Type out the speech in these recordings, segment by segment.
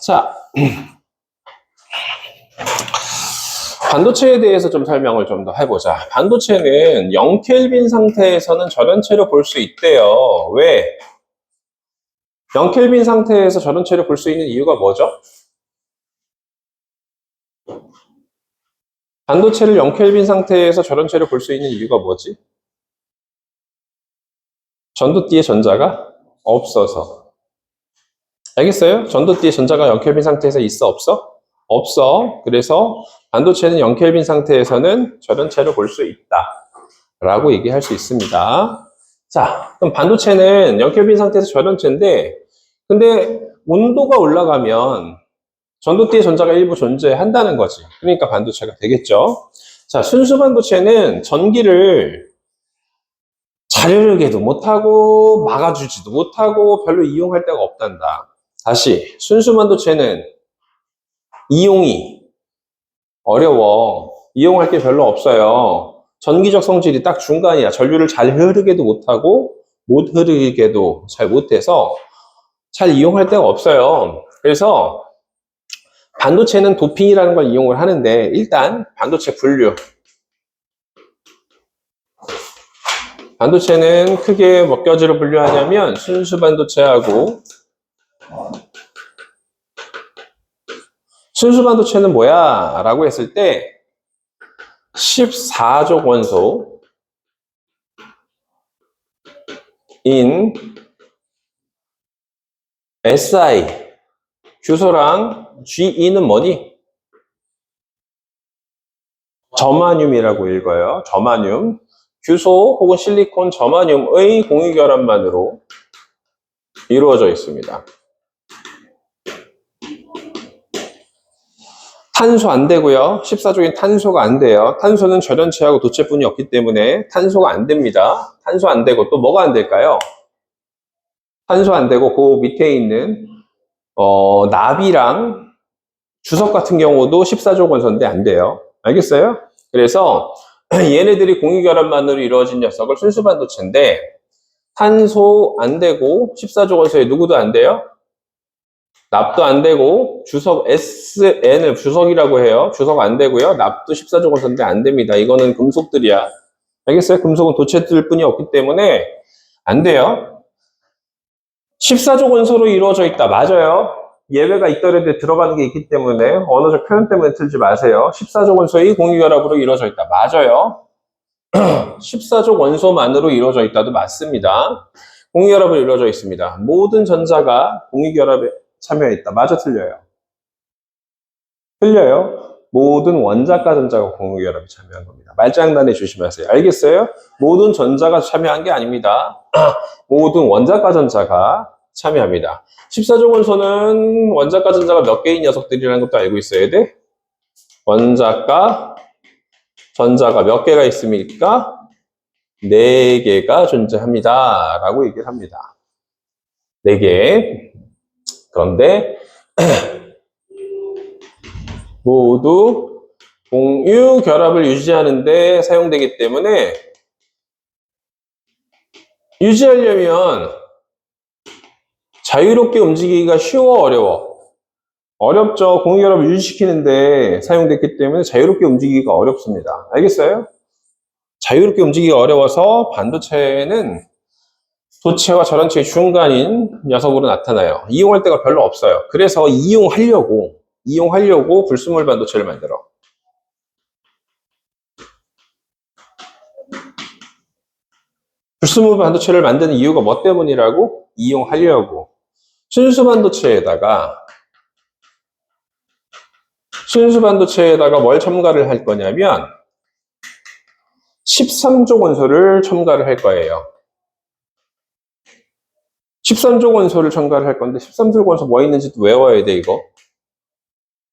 자, 반도체에 대해서 좀 설명을 좀 더 해보자. 반도체는 0켈빈 상태에서는 저련체로 볼 수 있대요. 왜? 0켈빈 상태에서 저련체로 볼 수 있는 이유가 뭐죠? 반도체를 0켈빈 상태에서 저련체로 볼 수 있는 이유가 뭐지? 전도띠에 전자가 없어서. 알겠어요? 전도띠에 전자가 0켈빈 상태에서 있어, 없어? 없어. 그래서 반도체는 0켈빈 상태에서는 저련체로 볼 수 있다. 라고 얘기할 수 있습니다. 자, 그럼 반도체는 0켈빈 상태에서 저련체인데, 근데 온도가 올라가면 전도띠에 전자가 일부 존재한다는 거지. 그러니까 반도체가 되겠죠. 자, 순수 반도체는 전기를 잘 흐르게도 못하고 막아주지도 못하고 별로 이용할 데가 없단다. 다시, 순수 반도체는 이용이 어려워. 이용할 게 별로 없어요. 전기적 성질이 딱 중간이야. 전류를 잘 흐르게도 못하고 못 흐르게도 잘 못해서 잘 이용할 데가 없어요. 그래서 반도체는 도핑이라는 걸 이용을 하는데, 일단 반도체 분류. 반도체는 크게 몇 가지로 분류하냐면 순수 반도체하고, 순수 반도체는 뭐야? 라고 했을 때 14족 원소 인 Si 규소랑 Ge는 뭐니? 저마늄이라고 읽어요. 저마늄. 규소 혹은 실리콘 저마늄의 공유결합만으로 이루어져 있습니다. 탄소 안 되고요. 14족인 탄소가 안 돼요. 탄소는 저련체하고 도체뿐이 없기 때문에 탄소가 안 됩니다. 탄소 안 되고 또 뭐가 안 될까요? 탄소 안 되고 그 밑에 있는 납이랑 주석 같은 경우도 14족 원소인데 안 돼요. 알겠어요? 그래서 얘네들이 공유결합만으로 이루어진 녀석을 순수 반도체인데, 탄소 안 되고 14족 원소에 누구도 안 돼요? 납도 안 되고, 주석 SN을 주석이라고 해요. 주석 안 되고요. 납도 14족 원소인데 안 됩니다. 이거는 금속들이야. 알겠어요? 금속은 도체들 뿐이 없기 때문에 안 돼요. 14족 원소로 이루어져 있다. 맞아요. 예외가 있더라도 들어가는 게 있기 때문에 언어적 표현 때문에 틀지 마세요. 14족 원소의 공유결합으로 이루어져 있다. 맞아요. 14족 원소만으로 이루어져 있다도 맞습니다. 공유결합으로 이루어져 있습니다. 모든 전자가 공유결합에 참여했다. 맞아, 틀려요? 틀려요. 모든 원자가 전자가 공유결합에 참여한 겁니다. 말장난에 조심하세요. 알겠어요? 모든 전자가 참여한 게 아닙니다. 모든 원자가 전자가 참여합니다. 14족 원소는 원자가 전자가 몇 개인 녀석들이라는 것도 알고 있어야 돼. 원자가 전자가 몇 개가 있습니까? 4개가 존재합니다. 라고 얘기를 합니다. 4개. 그런데 모두 공유 결합을 유지하는데 사용되기 때문에 유지하려면 자유롭게 움직이기가 쉬워, 어려워? 어렵죠. 공유 결합을 유지시키는데 사용됐기 때문에 자유롭게 움직이기가 어렵습니다. 알겠어요? 자유롭게 움직이기가 어려워서 반도체는 도체와 저련체의 중간인 녀석으로 나타나요. 이용할 데가 별로 없어요. 그래서 이용하려고 불순물 반도체를 만들어. 불순물 반도체를 만드는 이유가 뭐 때문이라고? 이용하려고. 순수 반도체에다가 뭘 첨가를 할 거냐면 13족 원소를 첨가를 할 거예요. 13족 원소를 첨가를 할 건데 13족 원소 뭐 있는지도 외워야 돼. 이거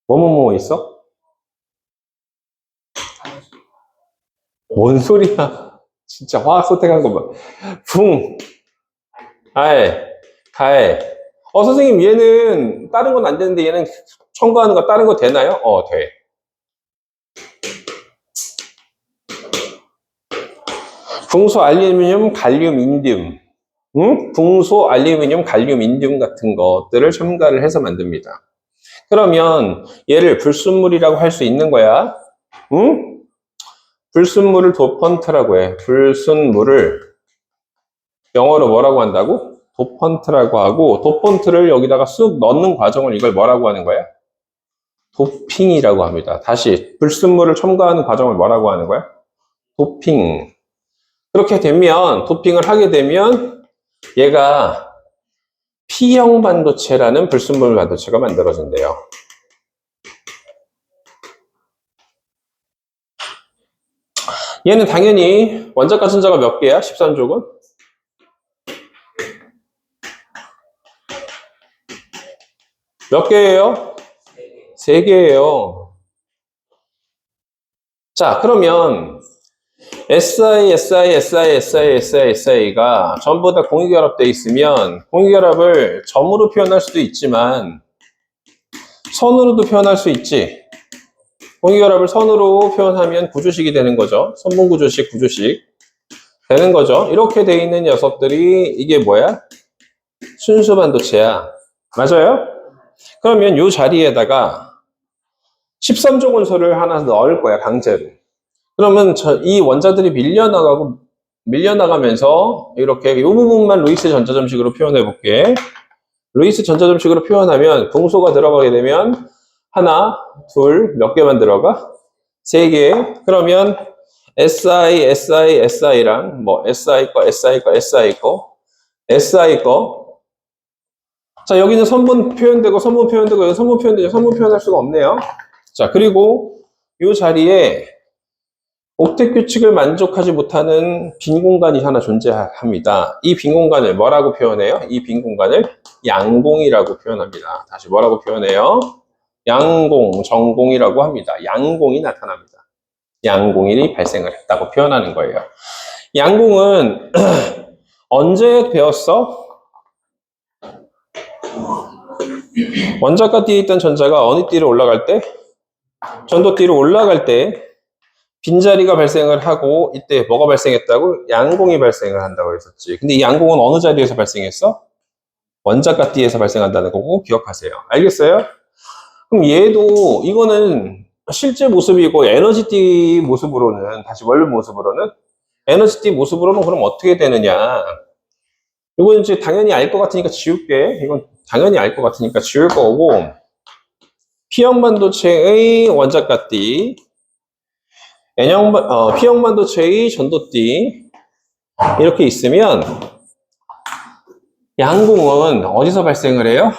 뭐 있어? 뭔 소리야. 진짜 화학 선택한 거 봐. 붕, 알, 갈. 선생님 얘는 다른 건 안 되는데 얘는 첨가하는 거 다른 거 되나요? 돼. 붕소, 알루미늄, 갈륨, 인듐. 붕소, 알루미늄, 갈륨, 인듐 같은 것들을 첨가를 해서 만듭니다. 그러면 얘를 불순물이라고 할 수 있는 거야. 응? 불순물을 도펀트라고 해. 불순물을 영어로 뭐라고 한다고? 도펀트라고 하고, 도펀트를 여기다가 쑥 넣는 과정을 이걸 뭐라고 하는 거야? 도핑이라고 합니다. 다시 불순물을 첨가하는 과정을 뭐라고 하는 거야? 도핑. 그렇게 되면, 도핑을 하게 되면 얘가 P형 반도체라는 불순물 반도체가 만들어진대요. 얘는 당연히 원자가 전자가 몇 개야? 13족은? 몇 개예요? 3개예요. 자, 그러면 SiSiSiSiSiSi가 전부 다 공유결합되어 있으면 공유결합을 점으로 표현할 수도 있지만 선으로도 표현할 수 있지. 공유결합을 선으로 표현하면 구조식이 되는 거죠. 선분구조식, 구조식 되는 거죠. 이렇게 돼 있는 녀석들이 이게 뭐야? 순수 반도체야. 맞아요? 그러면 이 자리에다가 13족 원소를 하나 넣을 거야, 강제로. 그러면 이 원자들이 밀려나가면서 이렇게 이 부분만 루이스 전자점식으로 표현해 볼게. 루이스 전자점식으로 표현하면 분소가 들어가게 되면 하나, 둘, 몇 개만 들어가? 3개. 그러면 SiSiSi랑 뭐 SI 거, SI 거, SI 거, SI 거. 자, 여기는 선분 표현되고 선분 표현되고 여기 선분 표현되고 선분 표현할 수가 없네요. 자, 그리고 이 자리에 옥텟 규칙을 만족하지 못하는 빈 공간이 하나 존재합니다. 이 빈 공간을 뭐라고 표현해요? 이 빈 공간을 양공이라고 표현합니다. 다시 뭐라고 표현해요? 양공, 전공이라고 합니다. 양공이 나타납니다. 양공이 발생을 했다고 표현하는 거예요. 양공은 언제 배웠어? 원자가 띠에 있던 전자가 어느 띠로 올라갈 때? 전도띠로 올라갈 때 빈자리가 발생을 하고 이때 뭐가 발생했다고? 양공이 발생을 한다고 했었지. 근데 이 양공은 어느 자리에서 발생했어? 원자가 띠에서 발생한다는 거고 기억하세요. 알겠어요? 그럼 얘도 이거는 실제 모습이고 에너지띠 모습으로는 다시 원래 모습으로는 에너지띠 모습으로는 그럼 어떻게 되느냐? 이건 이제 당연히 알 것 같으니까 지울게. 이건 당연히 알 것 같으니까 지울 거고 P형 반도체의 원자가띠 P형 반도체의 전도띠 이렇게 있으면 양공은 어디서 발생을 해요?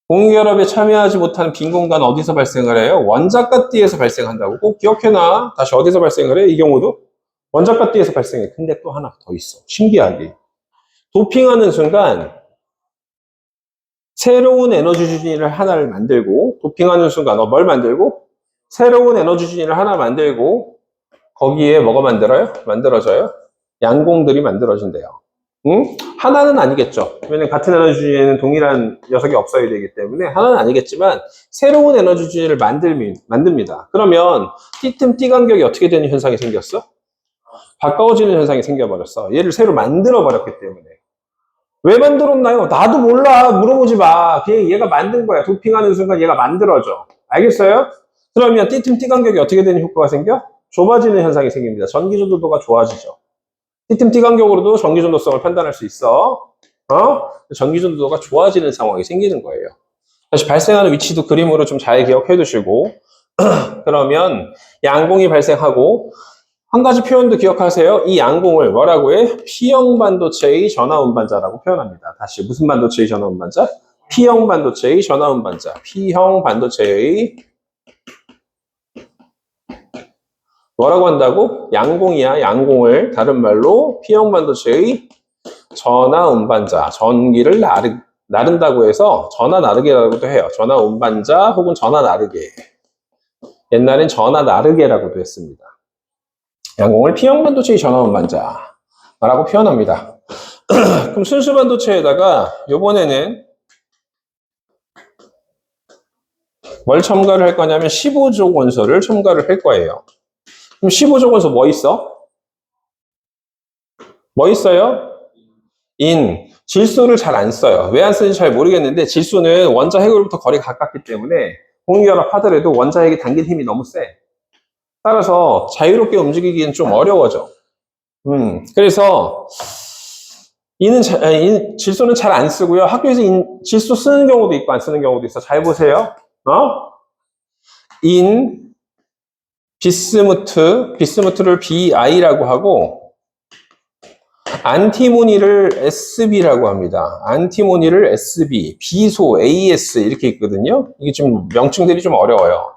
공유결합에 참여하지 못하는 빈 공간은 어디서 발생을 해요? 원자가띠에서 발생한다고 꼭 기억해놔. 다시 어디서 발생을 해? 이 경우도 원자가띠에서 발생해. 근데 또 하나 더 있어. 신기하게 도핑하는 순간 새로운 에너지 주진이를 하나를 만들고 도핑하는 순간 뭘 만들고? 새로운 에너지 주진이를 하나 만들고 거기에 뭐가 만들어져요? 양공들이 만들어진대요. 응? 하나는 아니겠죠. 왜냐면 같은 에너지 주진에는 동일한 녀석이 없어야 되기 때문에 하나는 아니겠지만 새로운 에너지 주진을 만듭니다. 그러면 띠틈 띠 간격이 어떻게 되는 현상이 생겼어? 가까워지는 현상이 생겨버렸어. 얘를 새로 만들어버렸기 때문에. 왜 만들었나요? 나도 몰라. 물어보지 마. 그냥 얘가 만든 거야. 도핑하는 순간 얘가 만들어져. 알겠어요? 그러면 띠틈 띠 간격이 어떻게 되는 효과가 생겨? 좁아지는 현상이 생깁니다. 전기 전도도가 좋아지죠. 띠틈 띠 간격으로도 전기 전도성을 판단할 수 있어. 전기 전도도가 좋아지는 상황이 생기는 거예요. 다시 발생하는 위치도 그림으로 좀 잘 기억해 두시고 그러면 양공이 발생하고 한 가지 표현도 기억하세요. 이 양공을 뭐라고 해? P형 반도체의 전하운반자라고 표현합니다. 다시 무슨 반도체의 전하운반자? P형 반도체의 전하운반자. P형 반도체의 뭐라고 한다고? 양공이야. 양공을 다른 말로 P형 반도체의 전하운반자. 전기를 나른다고 해서 전하 나르게라고도 해요. 전하운반자 혹은 전하 나르게. 옛날엔 전하 나르게라고도 했습니다. 양공을 P형 반도체의 전하운반자라고 표현합니다. 그럼 순수 반도체에다가 이번에는 뭘 첨가를 할 거냐면 15족 원소를 첨가를 할 거예요. 그럼 15족 원소 뭐 있어? 뭐 있어요? 인. 질소를 잘 안 써요. 왜 안 쓰는지 잘 모르겠는데 질소는 원자핵으로부터 거리가 가깝기 때문에 공유결합 하더라도 원자핵이 당긴 힘이 너무 세. 따라서 자유롭게 움직이기는 좀 어려워져. 그래서 질소는 잘 안 쓰고요. 학교에서 질소 쓰는 경우도 있고 안 쓰는 경우도 있어. 잘 보세요. 비스무트를 BI라고 하고 안티모니를 SB라고 합니다. 안티모니를 SB, 비소 AS 이렇게 있거든요. 이게 지금 명칭들이 좀 어려워요.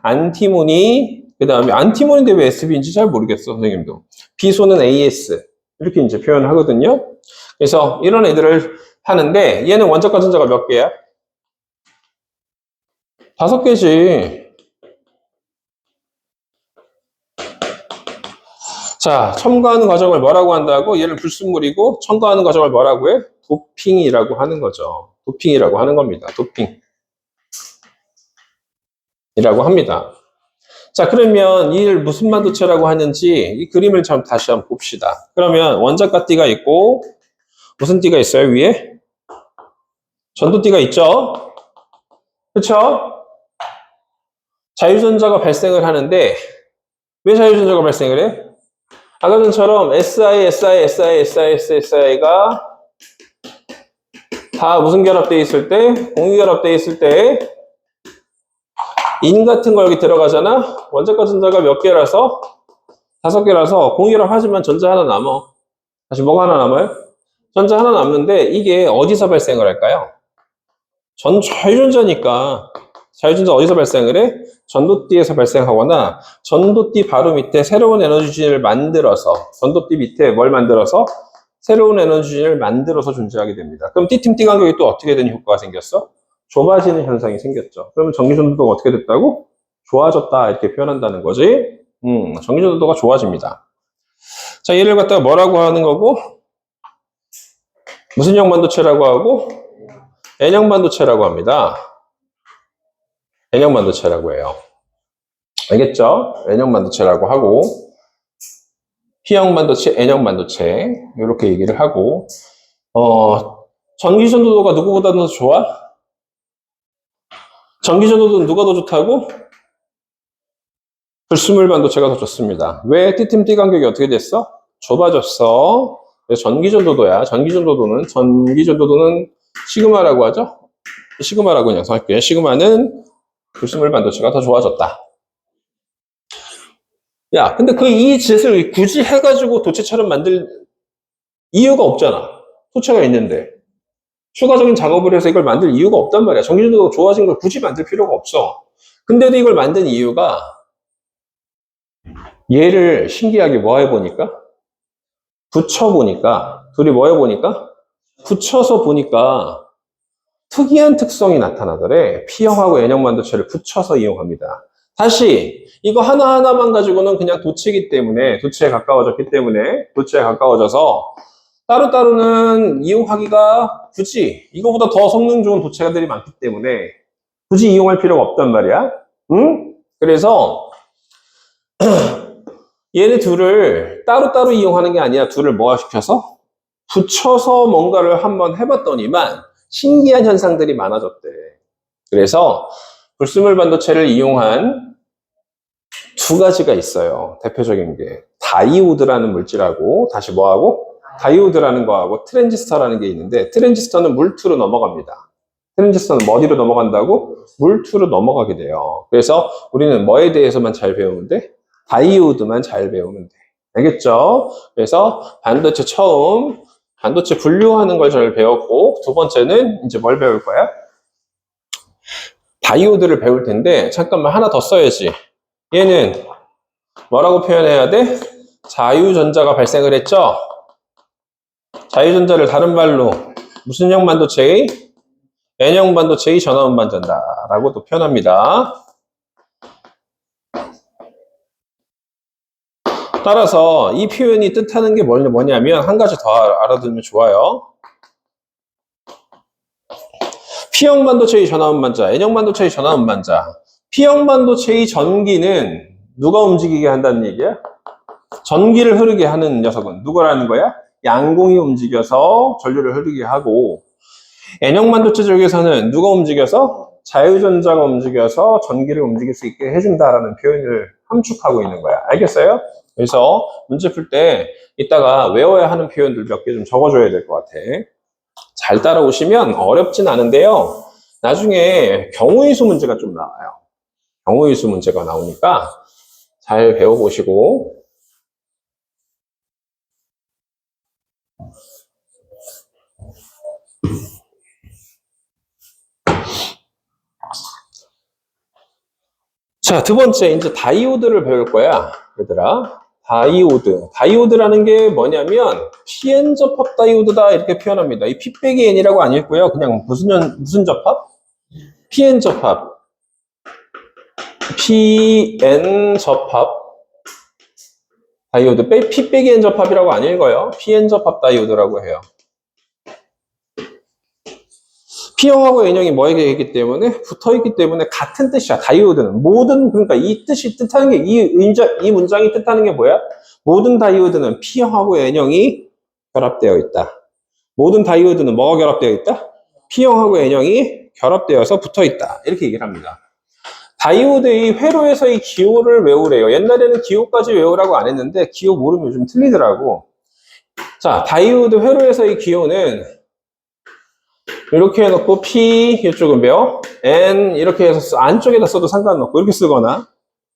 안티모니, 그 다음에 안티모니인데 왜 SB인지 잘 모르겠어, 선생님도. 비소는 AS 이렇게 이제 표현하거든요. 그래서 이런 애들을 하는데 얘는 원자과 전자가 몇 개야? 5개지. 자, 첨가하는 과정을 뭐라고 한다고? 얘를 불순물이고 첨가하는 과정을 뭐라고 해? 도핑이라고 하는 거죠. 도핑이라고 하는 겁니다. 도핑이라고 합니다. 자, 그러면 이를 무슨 반도체라고 하는지 이 그림을 다시 한번 봅시다. 그러면 원자과 띠가 있고 무슨 띠가 있어요? 위에? 전도띠가 있죠? 그렇죠? 자유전자가 발생을 하는데 왜 자유전자가 발생을 해? 아까 전처럼 Si가 다 무슨 결합되어 있을 때? 공유결합되어 있을 때 인 같은 거 여기 들어가잖아? 원자과 전자가 몇 개라서? 5개라서 공유결합 하지만 전자 하나 남아. 다시 뭐가 하나 남아요? 전자 하나 남는데 이게 어디서 발생을 할까요? 자유전자니까. 자유전자 어디서 발생을 해? 전도띠에서 발생하거나 전도띠 바로 밑에 새로운 에너지진을 만들어서 전도띠 밑에 뭘 만들어서? 새로운 에너지진을 만들어서 존재하게 됩니다. 그럼 띠틈띠 간격이 또 어떻게 되는 효과가 생겼어? 좁아지는 현상이 생겼죠. 그러면 전기전도도가 어떻게 됐다고? 좋아졌다 이렇게 표현한다는 거지. 전기전도도가 좋아집니다. 자, 얘를 갖다가 뭐라고 하는 거고? 무슨 형 반도체라고 하고? N형 반도체라고 합니다. N형 반도체라고 해요. 알겠죠? N형 반도체라고 하고 P형 반도체, N형 반도체 이렇게 얘기를 하고 전기전도도가 누구보다 더 좋아? 전기전도도는 누가 더 좋다고? 불순물 반도체가 더 좋습니다. 왜? T팀T 간격이 어떻게 됐어? 좁아졌어. 그래서 전기전도도야. 전기전도도는 시그마라고 하죠? 시그마라고 그냥 써할게요. 시그마는 불순물 반도체가 더 좋아졌다. 야, 근데 이 짓을 굳이 해가지고 도체처럼 만들 이유가 없잖아. 도체가 있는데. 추가적인 작업을 해서 이걸 만들 이유가 없단 말이야. 전기전도가 좋아진 걸 굳이 만들 필요가 없어. 근데도 이걸 만든 이유가 얘를 신기하게 뭐 해보니까? 붙여보니까, 둘이 뭐 해보니까? 붙여서 보니까 특이한 특성이 나타나더래. P형하고 N형 반도체를 붙여서 이용합니다. 다시 이거 하나하나만 가지고는 그냥 도체이기 때문에 도체에 가까워져서 따로따로는 이용하기가 굳이 이거보다 더 성능 좋은 도체들이 많기 때문에 굳이 이용할 필요가 없단 말이야. 응? 그래서 얘네 둘을 따로따로 이용하는 게 아니라 둘을 뭐화시켜서 붙여서 뭔가를 한번 해봤더니만 신기한 현상들이 많아졌대. 그래서 불순물 반도체를 이용한 2가지가 있어요. 대표적인 게 다이오드라는 물질하고 다시 뭐하고? 다이오드라는 거하고 트랜지스터라는 게 있는데 트랜지스터는 물투로 넘어갑니다. 트랜지스터는 어디로 넘어간다고? 물투로 넘어가게 돼요. 그래서 우리는 뭐에 대해서만 잘 배우면 돼? 다이오드만 잘 배우면 돼. 알겠죠? 그래서 반도체 분류하는 걸 잘 배웠고 두 번째는 이제 뭘 배울 거야? 다이오드를 배울 텐데 잠깐만 하나 더 써야지. 얘는 뭐라고 표현해야 돼? 자유전자가 발생을 했죠? 자유전자를 다른 말로 무슨 형 반도체의? N형 반도체의 전화운반자다라고도 표현합니다. 따라서 이 표현이 뜻하는 게 뭐냐면 한 가지 더 알아두면 좋아요. P형 반도체의 전화운반자, N형 반도체의 전화운반자. P형 반도체의 전기는 누가 움직이게 한다는 얘기야? 전기를 흐르게 하는 녀석은 누구라는 거야? 양공이 움직여서 전류를 흐르게 하고, N형 반도체 쪽에서는 누가 움직여서? 자유전자가 움직여서 전기를 움직일 수 있게 해준다라는 표현을 함축하고 있는 거야. 알겠어요? 그래서 문제 풀 때 이따가 외워야 하는 표현들 몇 개 좀 적어줘야 될 것 같아. 잘 따라오시면 어렵진 않은데요. 나중에 경우의 수 문제가 좀 나와요. 경우의 수 문제가 나오니까 잘 배워보시고. 자, 두 번째, 이제 다이오드를 배울 거야, 얘들아. 다이오드. 다이오드라는 게 뭐냐면, PN 접합 다이오드다, 이렇게 표현합니다. 이 P 빼기 N이라고 안 읽고요. 그냥 무슨 접합? PN 접합. PN 접합. 다이오드. P 빼기 N 접합이라고 안 읽어요. PN 접합 다이오드라고 해요. P형하고 N형이 뭐에게 있기 때문에 붙어있기 때문에 같은 뜻이야. 다이오드는 모든, 그러니까 이 뜻이 뜻하는 게 이 문장이 뜻하는 게 뭐야? 모든 다이오드는 P형하고 N형이 결합되어 있다. 모든 다이오드는 뭐가 결합되어 있다? P형하고 N형이 결합되어서 붙어있다. 이렇게 얘기를 합니다. 다이오드의 회로에서의 기호를 외우래요. 옛날에는 기호까지 외우라고 안 했는데 기호 모르면 요즘 틀리더라고. 자, 다이오드 회로에서의 기호는 이렇게 해놓고 P, 이쪽은 몇? N, 이렇게 해서 안쪽에다 써도 상관없고, 이렇게 쓰거나,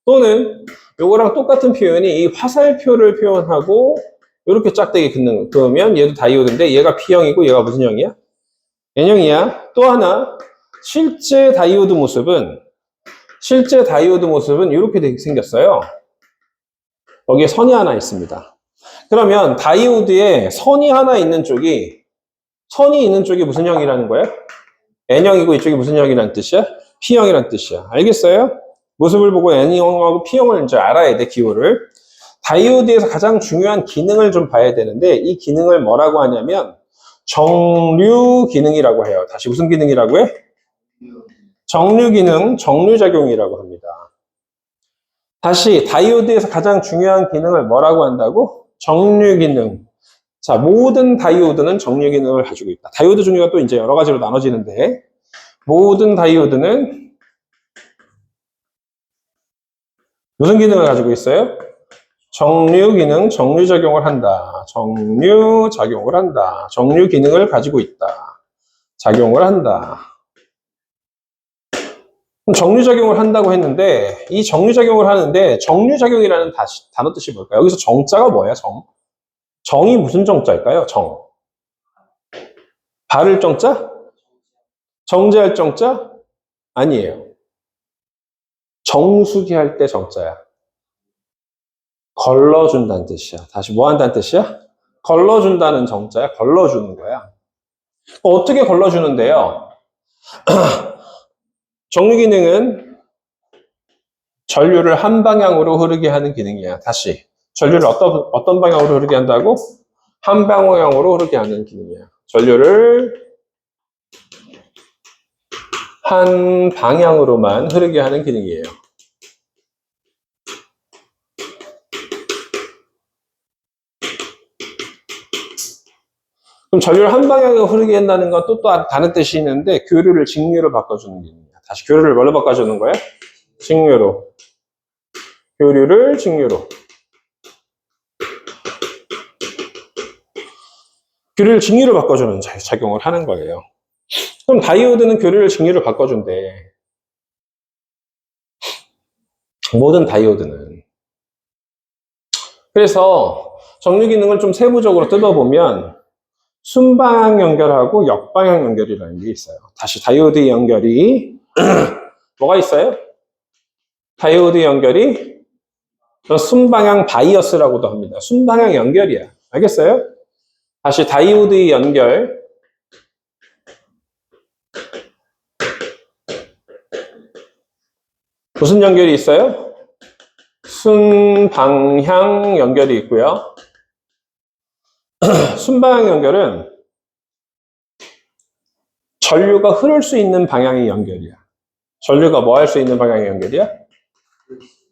또는 요거랑 똑같은 표현이 이 화살표를 표현하고, 이렇게 짝대기 그으면 얘도 다이오드인데, 얘가 P형이고, 얘가 무슨 형이야? N형이야. 또 하나, 실제 다이오드 모습은 이렇게 생겼어요. 여기에 선이 하나 있습니다. 그러면 다이오드에 선이 있는 쪽이 무슨 형이라는 거야? N형이고 이쪽이 무슨 형이라는 뜻이야? P형이라는 뜻이야. 알겠어요? 모습을 보고 N형하고 P형을 이제 알아야 돼, 기호를. 다이오드에서 가장 중요한 기능을 좀 봐야 되는데, 이 기능을 뭐라고 하냐면, 정류 기능이라고 해요. 다시 무슨 기능이라고 해? 정류 기능, 정류작용이라고 합니다. 다시, 다이오드에서 가장 중요한 기능을 뭐라고 한다고? 정류 기능. 자, 모든 다이오드는 정류 기능을 가지고 있다. 다이오드 종류가 또 이제 여러 가지로 나눠지는데, 모든 다이오드는 무슨 기능을 가지고 있어요? 정류 기능, 정류작용을 한다. 정류작용을 한다. 정류 기능을 가지고 있다. 작용을 한다. 그럼 정류작용을 한다고 했는데, 이 정류작용을 하는데, 정류작용이라는 단어 뜻이 뭘까요? 여기서 정자가 뭐야, 정? 정이 무슨 정자일까요? 정. 바를 정자? 정제할 정자? 아니에요. 정수기 할 때 정자야. 걸러준다는 뜻이야. 다시 뭐 한다는 뜻이야? 걸러준다는 정자야. 걸러주는 거야. 어떻게 걸러주는데요? 정류 기능은 전류를 한 방향으로 흐르게 하는 기능이야. 다시. 전류를 어떤 방향으로 흐르게 한다고? 한 방향으로 흐르게 하는 기능이야. 전류를 한 방향으로만 흐르게 하는 기능이에요. 그럼 전류를 한 방향으로 흐르게 한다는 건 또 다른 뜻이 있는데, 교류를 직류로 바꿔주는 기능이야. 다시 교류를 뭘로 바꿔주는 거야? 직류로. 교류를 직류로. 교류를 직류로 바꿔주는 작용을 하는 거예요. 그럼 다이오드는 교류를 직류로 바꿔준대. 모든 다이오드는. 그래서 정류 기능을 좀 세부적으로 뜯어보면 순방향 연결하고 역방향 연결이라는 게 있어요. 다시 다이오드 연결이 뭐가 있어요? 다이오드 연결이 순방향 바이어스라고도 합니다. 순방향 연결이야. 알겠어요? 다시 다이오드 연결. 무슨 연결이 있어요? 순방향 연결이 있고요. 순방향 연결은 전류가 흐를 수 있는 방향의 연결이야. 전류가 뭐 할 수 있는 방향의 연결이야?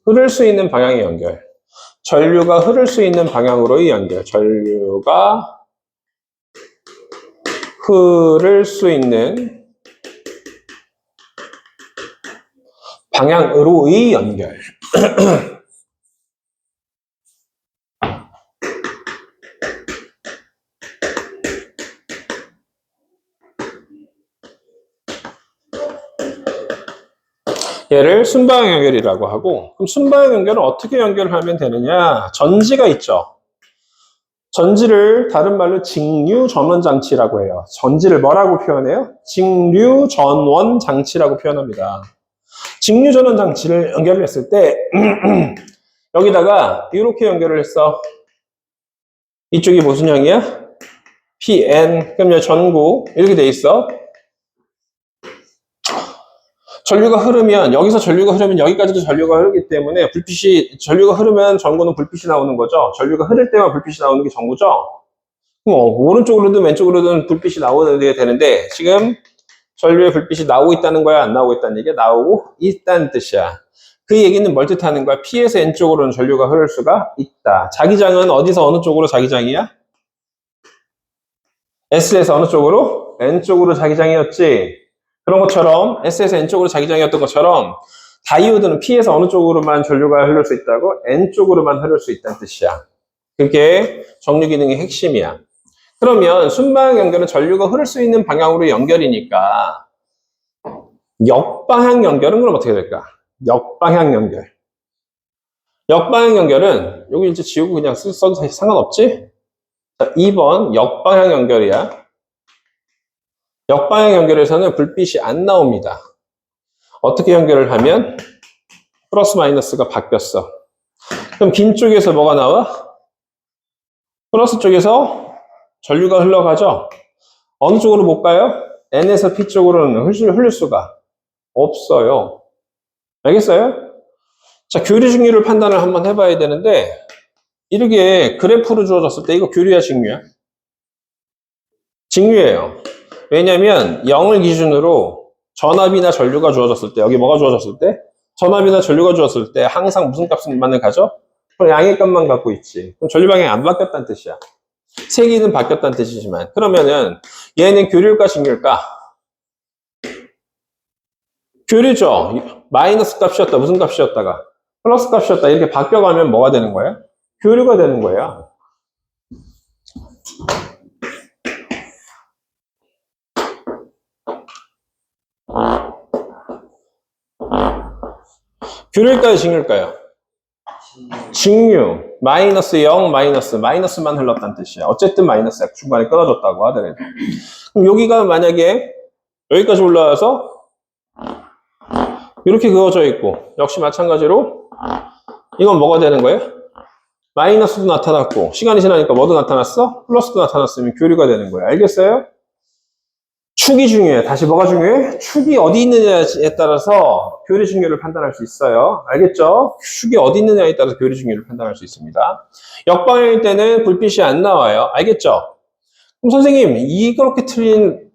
흐를 수 있는 방향의 연결. 전류가 흐를 수 있는 방향으로의 연결. 전류가 흐를 수 있는 방향으로의 연결. 얘를 순방향 연결이라고 하고, 그럼 순방향 연결은 어떻게 연결하면 되느냐? 전지가 있죠. 전지를 다른 말로 직류 전원 장치라고 해요. 전지를 뭐라고 표현해요? 직류 전원 장치라고 표현합니다. 직류 전원 장치를 연결을 했을 때 여기다가 이렇게 연결을 했어. 이쪽이 무슨 형이야? PN. 그럼 여기 전구 이렇게 돼 있어. 전류가 흐르면, 여기서 전류가 흐르면 여기까지도 전류가 흐르기 때문에 전류가 흐르면 전구는 불빛이 나오는 거죠. 전류가 흐를 때만 불빛이 나오는 게 전구죠. 그럼 오른쪽으로든 왼쪽으로든 불빛이 나오는 게 되는데, 지금 전류의 불빛이 나오고 있다는 거야? 안 나오고 있다는 얘기야? 나오고 있다는 뜻이야. 그 얘기는 뭘 뜻하는 거야? P에서 N 쪽으로는 전류가 흐를 수가 있다. 자기장은 어디서 어느 쪽으로 자기장이야? S에서 어느 쪽으로? N 쪽으로 자기장이었지. 그런 것처럼 S에서 N쪽으로 자기장이었던 것처럼 다이오드는 P에서 어느 쪽으로만 전류가 흐를 수 있다고? N쪽으로만 흐를 수 있다는 뜻이야. 그게 정류 기능의 핵심이야. 그러면 순방향 연결은 전류가 흐를 수 있는 방향으로 연결이니까 역방향 연결은 그럼 어떻게 될까? 역방향 연결. 역방향 연결은 여기 이제 지우고 그냥 써도 상관없지? 자, 2번 역방향 연결이야. 역방향 연결에서는 불빛이 안 나옵니다. 어떻게 연결을 하면 플러스 마이너스가 바뀌었어. 그럼 긴 쪽에서 뭐가 나와? 플러스 쪽에서 전류가 흘러가죠? 어느 쪽으로 못 가요? N에서 P 쪽으로는 흘릴 수가 없어요. 알겠어요? 자, 교류 직류를 판단을 한번 해봐야 되는데, 이렇게 그래프로 주어졌을 때 이거 교류야, 직류야? 직류예요. 왜냐면 0을 기준으로 전압이나 전류가 주어졌을 때, 여기 뭐가 주어졌을 때? 전압이나 전류가 주어졌을 때 항상 무슨 값만을 가져? 그럼 양의 값만 갖고 있지. 그럼 전류 방향이 안 바뀌었다는 뜻이야. 세기는 바뀌었다는 뜻이지만. 그러면은 얘는 교류일까 직류일까? 교류죠. 마이너스 값이었다. 무슨 값이었다가 플러스 값이었다. 이렇게 바뀌어가면 뭐가 되는 거야? 교류가 되는 거야. 교류일까요? 직류일까요? 직류. 마이너스 0, 마이너스만 흘렀다는 뜻이야. 어쨌든 마이너스야. 중간에 끊어졌다고 하더라도. 그럼 여기가 만약에 여기까지 올라와서 이렇게 그어져 있고, 역시 마찬가지로 이건 뭐가 되는 거예요? 마이너스도 나타났고, 시간이 지나니까 뭐도 나타났어? 플러스도 나타났으면 교류가 되는 거예요. 알겠어요? 축이 중요해. 다시 뭐가 중요해? 축이 어디 있느냐에 따라서 교류 직류를 판단할 수 있어요. 알겠죠? 축이 어디 있느냐에 따라서 교류 직류를 판단할 수 있습니다. 역방향일 때는 불빛이 안 나와요. 알겠죠? 그럼 선생님, 이렇게 틀린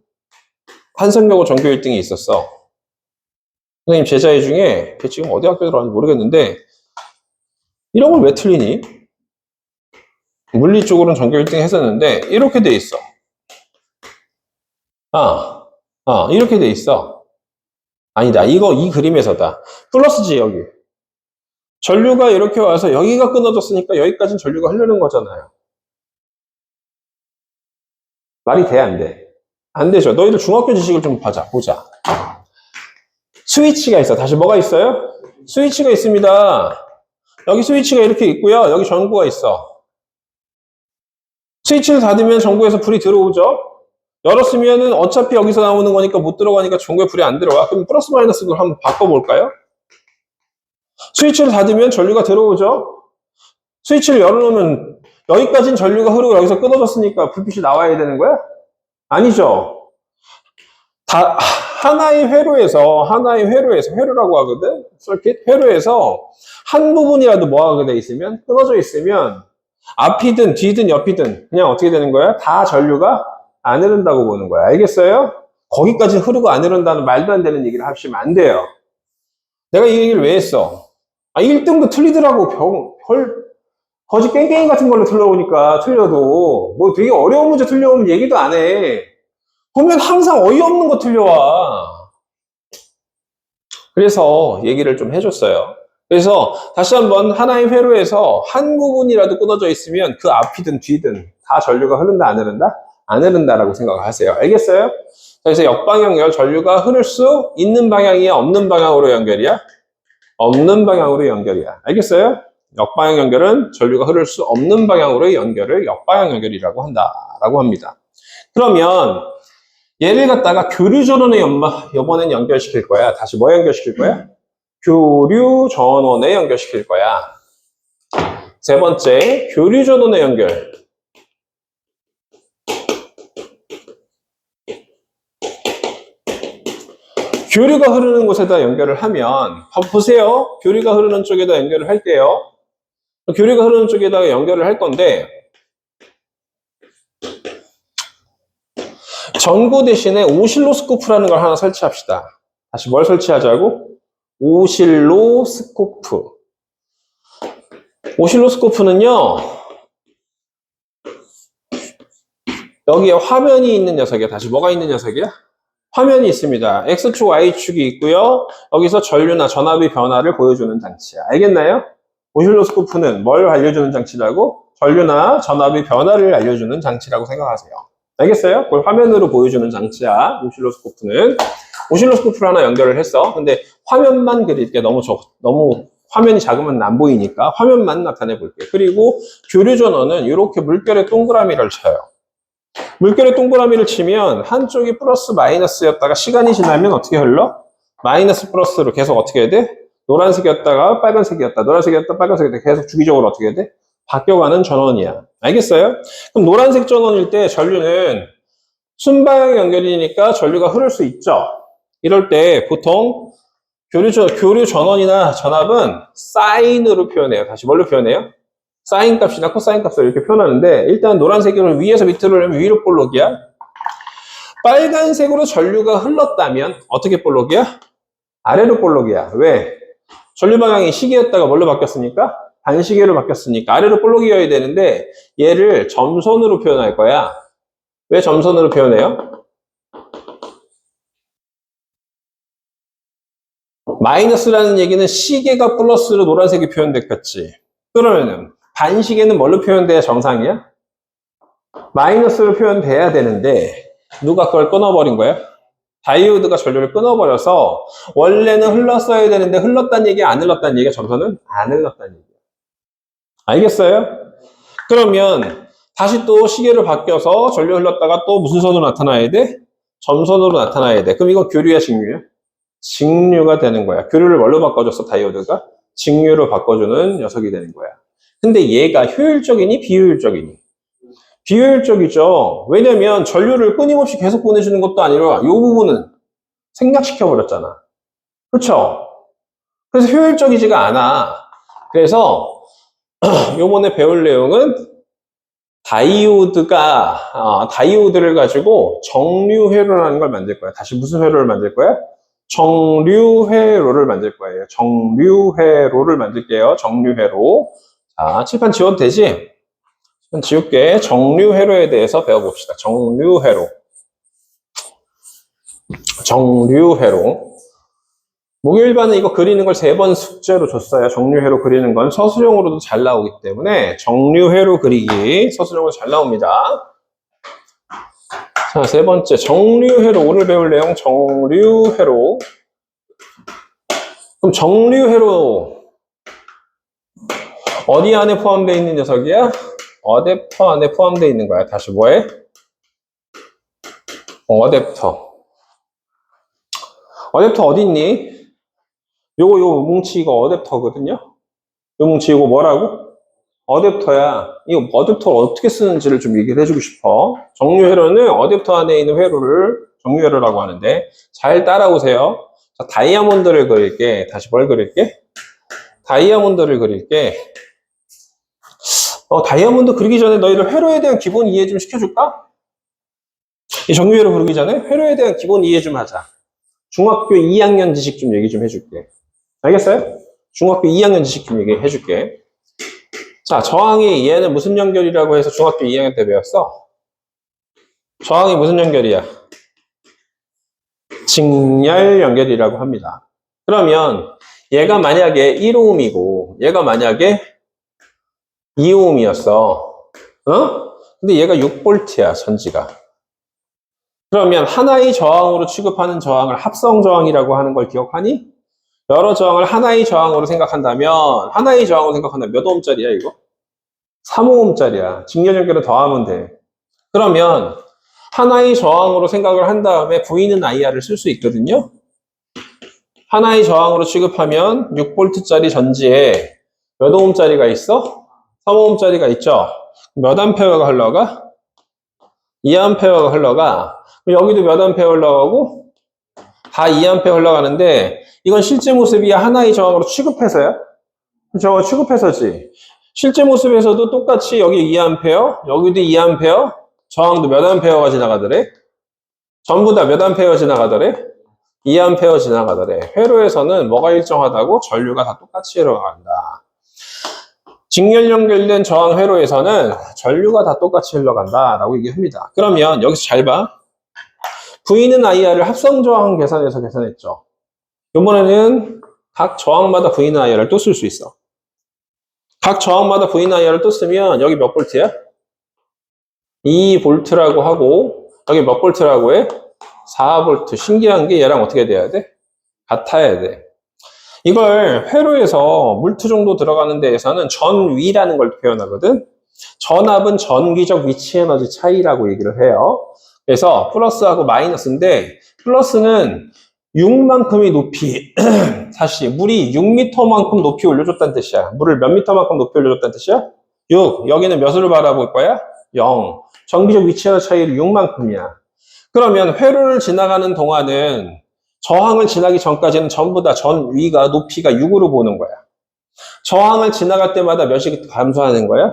한성여고 전교 1등이 있었어. 선생님 제자애 중에 걔 지금 어디 학교 들어왔는지 모르겠는데 이런 걸 왜 틀리니? 물리 쪽으로는 전교 1등 했었는데 이렇게 돼 있어. 이렇게 돼 있어. 아니다. 이 그림에서다. 플러스지, 여기. 전류가 이렇게 와서 여기가 끊어졌으니까 여기까지는 전류가 흐르는 거잖아요. 말이 돼, 안 돼? 안 되죠. 너희들 중학교 지식을 좀 보자. 스위치가 있어. 다시 뭐가 있어요? 스위치가 있습니다. 여기 스위치가 이렇게 있고요. 여기 전구가 있어. 스위치를 닫으면 전구에서 불이 들어오죠? 열었으면은 어차피 여기서 나오는 거니까 못 들어가니까 전구에 불이 안 들어와. 그럼 플러스 마이너스를 한번 바꿔볼까요? 스위치를 닫으면 전류가 들어오죠? 스위치를 열어놓으면 여기까지는 전류가 흐르고 여기서 끊어졌으니까 불빛이 나와야 되는 거야? 아니죠. 하나의 회로에서, 회로라고 하거든? 서킷? 회로에서 한 부분이라도 뭐 하게 돼 있으면, 끊어져 있으면, 앞이든 뒤든 옆이든 그냥 어떻게 되는 거야? 다 전류가 안 흐른다고 보는 거야. 알겠어요? 거기까지 흐르고 안 흐른다는 말도 안 되는 얘기를 하시면 안 돼요. 내가 이 얘기를 왜 했어? 1등도 틀리더라고. 거짓 깽깽이 같은 걸로 틀려오니까 틀려도 뭐 되게 어려운 문제 틀려오면 얘기도 안 해. 보면 항상 어이없는 거 틀려와. 그래서 얘기를 좀 해줬어요. 그래서 다시 한번 하나의 회로에서 한 부분이라도 끊어져 있으면 그 앞이든 뒤든 다 전류가 흐른다, 안 흐른다? 안 흐른다라고 생각하세요. 알겠어요? 그래서 역방향열, 전류가 흐를 수 있는 방향이야, 없는 방향으로 연결이야? 없는 방향으로 연결이야. 알겠어요? 역방향 연결은 전류가 흐를 수 없는 방향으로의 연결을 역방향 연결이라고 한다라고 합니다. 그러면 얘를 갖다가 교류 전원에 이번엔 연결시킬 거야. 다시 뭐 연결시킬 거야? 교류 전원에 연결시킬 거야. 세 번째, 교류 전원에 연결. 교류가 흐르는 곳에다 연결을 하면, 보세요. 교류가 흐르는 쪽에다 연결을 할게요. 교류가 흐르는 쪽에다가 연결을 할 건데, 전구 대신에 오실로스코프라는 걸 하나 설치합시다. 다시 뭘 설치하자고? 오실로스코프. 오실로스코프는요, 여기에 화면이 있는 녀석이야. 다시 뭐가 있는 녀석이야? 화면이 있습니다. X축, Y축이 있고요. 여기서 전류나 전압의 변화를 보여주는 장치야. 알겠나요? 오실로스코프는 뭘 알려주는 장치라고? 전류나 전압의 변화를 알려주는 장치라고 생각하세요. 알겠어요? 그걸 화면으로 보여주는 장치야. 오실로스코프는. 오실로스코프를 하나 연결을 했어. 근데 화면만 그릴게. 너무 화면이 작으면 안 보이니까 화면만 나타내 볼게. 그리고 교류 전원은 이렇게 물결의 동그라미를 쳐요. 물결의 동그라미를 치면 한쪽이 플러스 마이너스였다가 시간이 지나면 어떻게 흘러? 마이너스 플러스로 계속 어떻게 해야 돼? 노란색이었다가 빨간색이었다. 노란색이었다 빨간색이었다. 계속 주기적으로 어떻게 해야 돼? 바뀌어가는 전원이야. 알겠어요? 그럼 노란색 전원일 때 전류는 순방향 연결이니까 전류가 흐를 수 있죠. 이럴 때 보통 교류 전원이나 전압은 사인으로 표현해요. 다시 뭘로 표현해요? 사인 값이나 코사인 값을 이렇게 표현하는데, 일단 노란색으로 위에서 밑으로 하면 위로 볼록이야. 빨간색으로 전류가 흘렀다면 어떻게 볼록이야? 아래로 볼록이야. 왜? 전류 방향이 시계였다가 뭘로 바뀌었습니까? 반시계로 바뀌었으니까 아래로 볼록이어야 되는데 얘를 점선으로 표현할 거야. 왜 점선으로 표현해요? 마이너스라는 얘기는 시계가 플러스로 노란색이 표현됐겠지. 그러면은 반시계는 뭘로 표현돼야 정상이야? 마이너스로 표현돼야 되는데 누가 그걸 끊어버린 거야? 다이오드가 전류를 끊어버려서 원래는 흘렀어야 되는데 흘렀다는 얘기야, 안 흘렀다는 얘기야? 점선은 안 흘렀다는 얘기야. 알겠어요? 그러면 다시 또 시계로 바뀌어서 전류 흘렀다가 또 무슨 선으로 나타나야 돼? 점선으로 나타나야 돼. 그럼 이건 교류야, 직류야? 직류가 되는 거야. 교류를 뭘로 바꿔줬어, 다이오드가? 직류로 바꿔주는 녀석이 되는 거야. 근데 얘가 효율적이니 비효율적이니? 비효율적이죠. 왜냐면 전류를 끊임없이 계속 보내주는 것도 아니라 이 부분은 생략시켜버렸잖아. 그렇죠? 그래서 효율적이지가 않아. 그래서 요번에 배울 내용은 다이오드를 가지고 정류회로라는 걸 만들 거야. 다시 무슨 회로를 만들 거야? 정류회로를 만들 거예요. 정류회로를 만들게요. 정류회로. 자, 칠판 지워도 되지? 칠판 지울게. 정류회로에 대해서 배워봅시다. 정류회로. 정류회로. 목요일반은 이거 그리는 걸 3번 숙제로 줬어요. 정류회로 그리는 건 서술형으로도 잘 나오기 때문에 정류회로 그리기 서술형으로 잘 나옵니다. 자, 3번째 정류회로. 오늘 배울 내용 정류회로. 그럼 정류회로 어디 안에 포함되어 있는 녀석이야? 어댑터 안에 포함되어 있는 거야. 다시 뭐해? 어댑터. 어댑터 어디 있니? 요거 뭉치 이거 어댑터거든요. 요 뭉치 이거 뭐라고? 어댑터야. 이거 어댑터를 어떻게 쓰는지를 좀 얘기를 해주고 싶어. 정류회로는 어댑터 안에 있는 회로를 정류회로라고 하는데 잘 따라오세요. 자, 다이아몬드를 그릴게. 다시 뭘 그릴게? 다이아몬드를 그릴게. 다이아몬드 그리기 전에 너희들 회로에 대한 기본 이해 좀 시켜줄까? 이 정류회로 그리기 전에 회로에 대한 기본 이해 좀 하자. 중학교 2학년 지식 좀 얘기 좀 해줄게. 알겠어요? 중학교 2학년 지식 좀 얘기해 줄게. 자, 저항이 얘는 무슨 연결이라고 해서 중학교 2학년 때 배웠어? 저항이 무슨 연결이야? 직렬 연결이라고 합니다. 그러면 얘가 만약에 1오음이고 얘가 만약에 2오음이었어. 어? 근데 얘가 6V야, 전지가. 그러면 하나의 저항으로 취급하는 저항을 합성 저항이라고 하는 걸 기억하니? 여러 저항을 하나의 저항으로 생각한다면 몇 오음짜리야 이거? 3오음짜리야. 직렬 연결을 더하면 돼. 그러면 하나의 저항으로 생각을 한 다음에 V는 IR을 쓸 수 있거든요. 하나의 저항으로 취급하면 6V짜리 전지에 몇 오음짜리가 있어? 3오음짜리가 있죠. 몇 암페어가 흘러가? 2암페어가 흘러가. 여기도 몇 암페어 흘러가고? 다 2암페어 흘러가는데 이건 실제 모습이 하나의 저항으로 취급해서야? 저거 취급해서지. 실제 모습에서도 똑같이 여기 2암페어, 여기도 2암페어, 저항도 몇 암페어가 지나가더래? 전부 다 몇 암페어 지나가더래? 2암페어 지나가더래. 회로에서는 뭐가 일정하다고? 전류가 다 똑같이 흘러간다. 직렬 연결된 저항 회로에서는 전류가 다 똑같이 흘러간다 라고 얘기합니다. 그러면 여기서 잘 봐. V는 IR을 합성 저항 계산해서 계산했죠. 이번에는 각 저항마다 V는 IR을 또 쓸 수 있어. 각 저항마다 V는 IR을 또 쓰면 여기 몇 볼트야? 2볼트라고 하고 여기 몇 볼트라고 해? 4볼트. 신기한 게 얘랑 어떻게 돼야 돼? 같아야 돼. 이걸 회로에서 물투 정도 들어가는 데에서는 전위라는 걸 표현하거든. 전압은 전기적 위치 에너지 차이라고 얘기를 해요. 그래서 플러스하고 마이너스인데 플러스는 6만큼의 높이 사실 물이 6m만큼 높이 올려줬다는 뜻이야. 물을 몇 미터만큼 높이 올려줬다는 뜻이야? 6. 여기는 몇으로 바라볼 거야? 0. 전기적 위치 에너지 차이를 6만큼이야. 그러면 회로를 지나가는 동안은 저항을 지나기 전까지는 전부 다 전위가 높이가 6으로 보는 거야. 저항을 지나갈 때마다 몇이 감소하는 거야?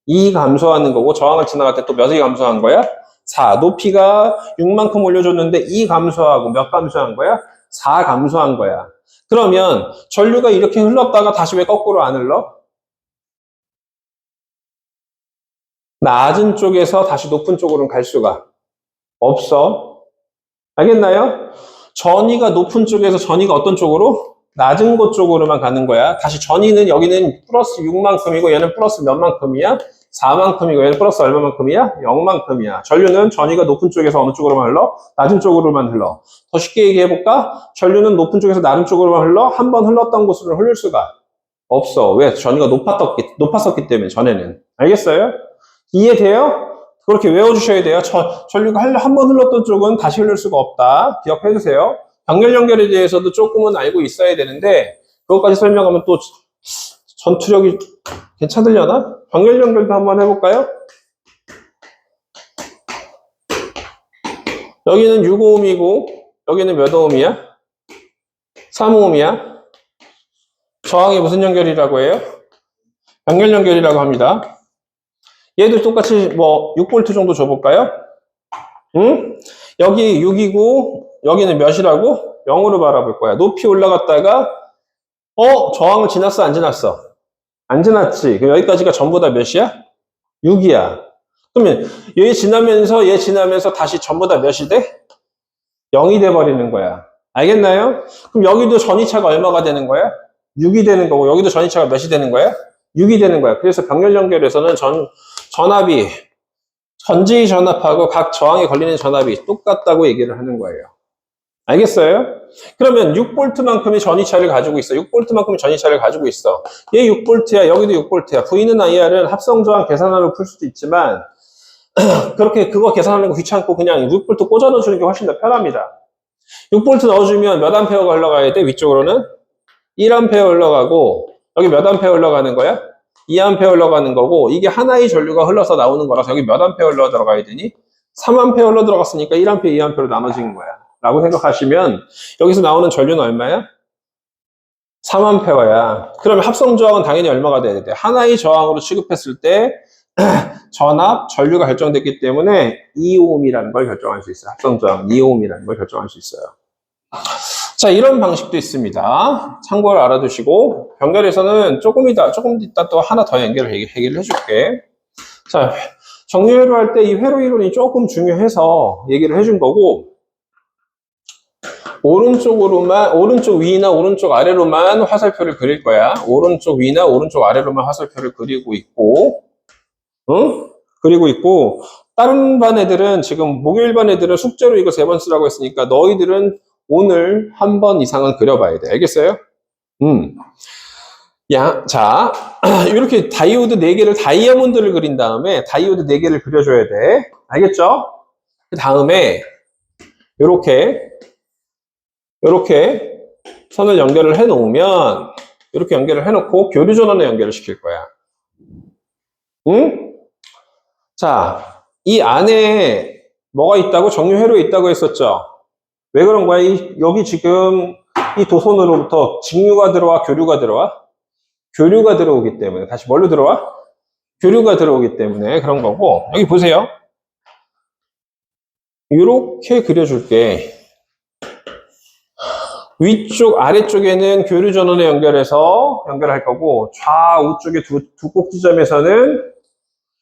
2 감소하는 거고 저항을 지나갈 때 또 몇이 감소한 거야? 4. 높이가 6만큼 올려줬는데 2 감소하고 몇 감소한 거야? 4 감소한 거야. 그러면 전류가 이렇게 흘렀다가 다시 왜 거꾸로 안 흘러? 낮은 쪽에서 다시 높은 쪽으로는 갈 수가 없어. 알겠나요? 전위가 높은 쪽에서 전위가 어떤 쪽으로? 낮은 곳 쪽으로만 가는 거야. 다시 전위는 여기는 플러스 6만큼이고 얘는 플러스 몇만큼이야? 4만큼이고 얘는 플러스 얼마만큼이야? 0만큼이야. 전류는 전위가 높은 쪽에서 어느 쪽으로만 흘러? 낮은 쪽으로만 흘러. 더 쉽게 얘기해볼까? 전류는 높은 쪽에서 낮은 쪽으로만 흘러? 한 번 흘렀던 곳으로 흘릴 수가 없어. 왜? 전위가 높았었기 때문에 전에는. 알겠어요? 이해돼요? 그렇게 외워주셔야 돼요. 전류가 한 번 흘렀던 쪽은 다시 흘릴 수가 없다. 기억해주세요. 병렬 연결에 대해서도 조금은 알고 있어야 되는데 그것까지 설명하면 또 전투력이 괜찮으려나? 병렬 연결도 한번 해볼까요? 여기는 6오음이고 여기는 몇 오음이야? 3오음이야. 저항이 무슨 연결이라고 해요? 병렬 연결이라고 합니다. 얘도 똑같이 뭐 6V 정도 줘볼까요? 응? 여기 6이고 여기는 몇이라고? 0으로 바라볼 거야. 높이 올라갔다가 저항을 지났어 안 지났어? 안 지났지. 그럼 여기까지가 전부 다 몇이야? 6이야. 그러면 얘 지나면서 다시 전부 다 몇이 돼? 0이 돼버리는 거야. 알겠나요? 그럼 여기도 전위차가 얼마가 되는 거야? 6이 되는 거고 여기도 전위차가 몇이 되는 거야? 6이 되는 거야. 그래서 병렬 연결에서는 전압이 전지 전압하고 각 저항에 걸리는 전압이 똑같다고 얘기를 하는 거예요. 알겠어요? 그러면 6V만큼의 전위차를 가지고 있어. 6V만큼의 전위차를 가지고 있어. 얘 6V야. 여기도 6V야. V는 IR은 합성 저항 계산하러 풀 수도 있지만 그렇게 그거 계산하는 거 귀찮고 그냥 6V 꽂아 넣어주는 게 훨씬 더 편합니다. 6V 넣어주면 몇 암페어가 흘러가야 돼? 위쪽으로는 1암페어 흘러가고 여기 몇 암페어 흘러가는 거야? 2암페어 흘러가는 거고 이게 하나의 전류가 흘러서 나오는 거라서 여기 몇 암페어 흘러 들어가야 되니? 3암페어 흘러 들어갔으니까 1암페어, 2암페어로 나눠진 거야. 라고 생각하시면 여기서 나오는 전류는 얼마야? 3암페어야. 그러면 합성 저항은 당연히 얼마가 돼야 돼? 하나의 저항으로 취급했을 때 전압, 전류가 결정됐기 때문에 2오음이라는 걸 결정할 수 있어요. 합성 저항 2오음이라는 걸 결정할 수 있어요. 자, 이런 방식도 있습니다. 참고를 알아두시고 병렬에서는 조금 이따 또 하나 더 얘기를 해줄게. 자, 정리회로 할 때 이 회로 이론이 조금 중요해서 얘기를 해준 거고 오른쪽 위나 오른쪽 아래로만 화살표를 그릴 거야. 오른쪽 위나 오른쪽 아래로만 화살표를 그리고 있고, 응? 그리고 있고, 다른 반 애들은 지금 목요일 반 애들은 숙제로 이거 3번 쓰라고 했으니까 너희들은 오늘 한 번 이상은 그려봐야 돼. 알겠어요? 자, 이렇게 다이오드 4개를, 다이아몬드를 그린 다음에 다이오드 4개를 그려줘야 돼. 알겠죠? 그 다음에, 요렇게 선을 연결을 해 놓으면, 이렇게 연결을 해 놓고 교류 전원에 연결을 시킬 거야. 응? 자, 이 안에 뭐가 있다고? 정유회로에 있다고 했었죠? 왜 그런 거야? 여기 지금 이 도선으로부터 직류가 들어와, 교류가 들어와? 교류가 들어오기 때문에. 다시 뭘로 들어와? 교류가 들어오기 때문에 그런 거고. 여기 보세요. 이렇게 그려줄게. 위쪽, 아래쪽에는 교류 전원에 연결할 거고, 좌우쪽에 두 꼭지점에서는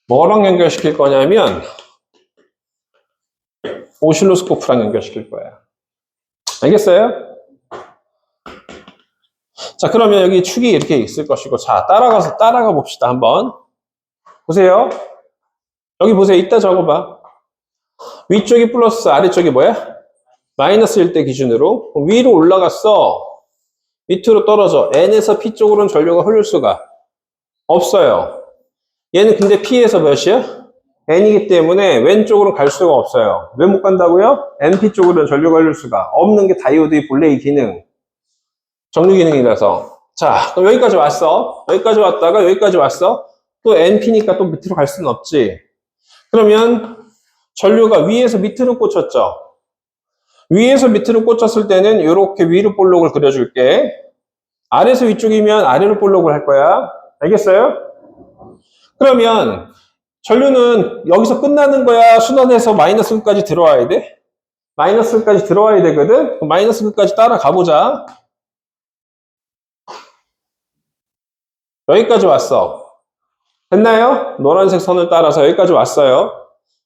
뭐랑 연결시킬 거냐면, 오실로스코프랑 연결시킬 거야. 알겠어요? 자, 그러면 여기 축이 이렇게 있을 것이고, 자, 따라가 봅시다, 한번. 보세요. 여기 보세요. 이따 적어봐. 위쪽이 플러스, 아래쪽이 뭐야? 마이너스일 때 기준으로. 위로 올라갔어. 밑으로 떨어져. N에서 P 쪽으로는 전류가 흐를 수가 없어요. 얘는 근데 P에서 몇이야? N이기 때문에 왼쪽으로 갈 수가 없어요. 왜 못 간다고요? NP 쪽으로는 전류가 흐를 수가 없는 게 다이오드의 본래의 기능. 정류 기능이라서. 자, 그럼 여기까지 왔어. 여기까지 왔다가 여기까지 왔어. 또 NP니까 또 밑으로 갈 수는 없지. 그러면 전류가 위에서 밑으로 꽂혔죠. 위에서 밑으로 꽂혔을 때는 이렇게 위로 볼록을 그려줄게. 아래에서 위쪽이면 아래로 볼록을 할 거야. 알겠어요? 그러면 전류는 여기서 끝나는 거야? 순환해서 마이너스 끝까지 들어와야 돼? 마이너스 끝까지 들어와야 되거든? 그럼 마이너스 끝까지 따라가 보자. 여기까지 왔어. 됐나요? 노란색 선을 따라서 여기까지 왔어요.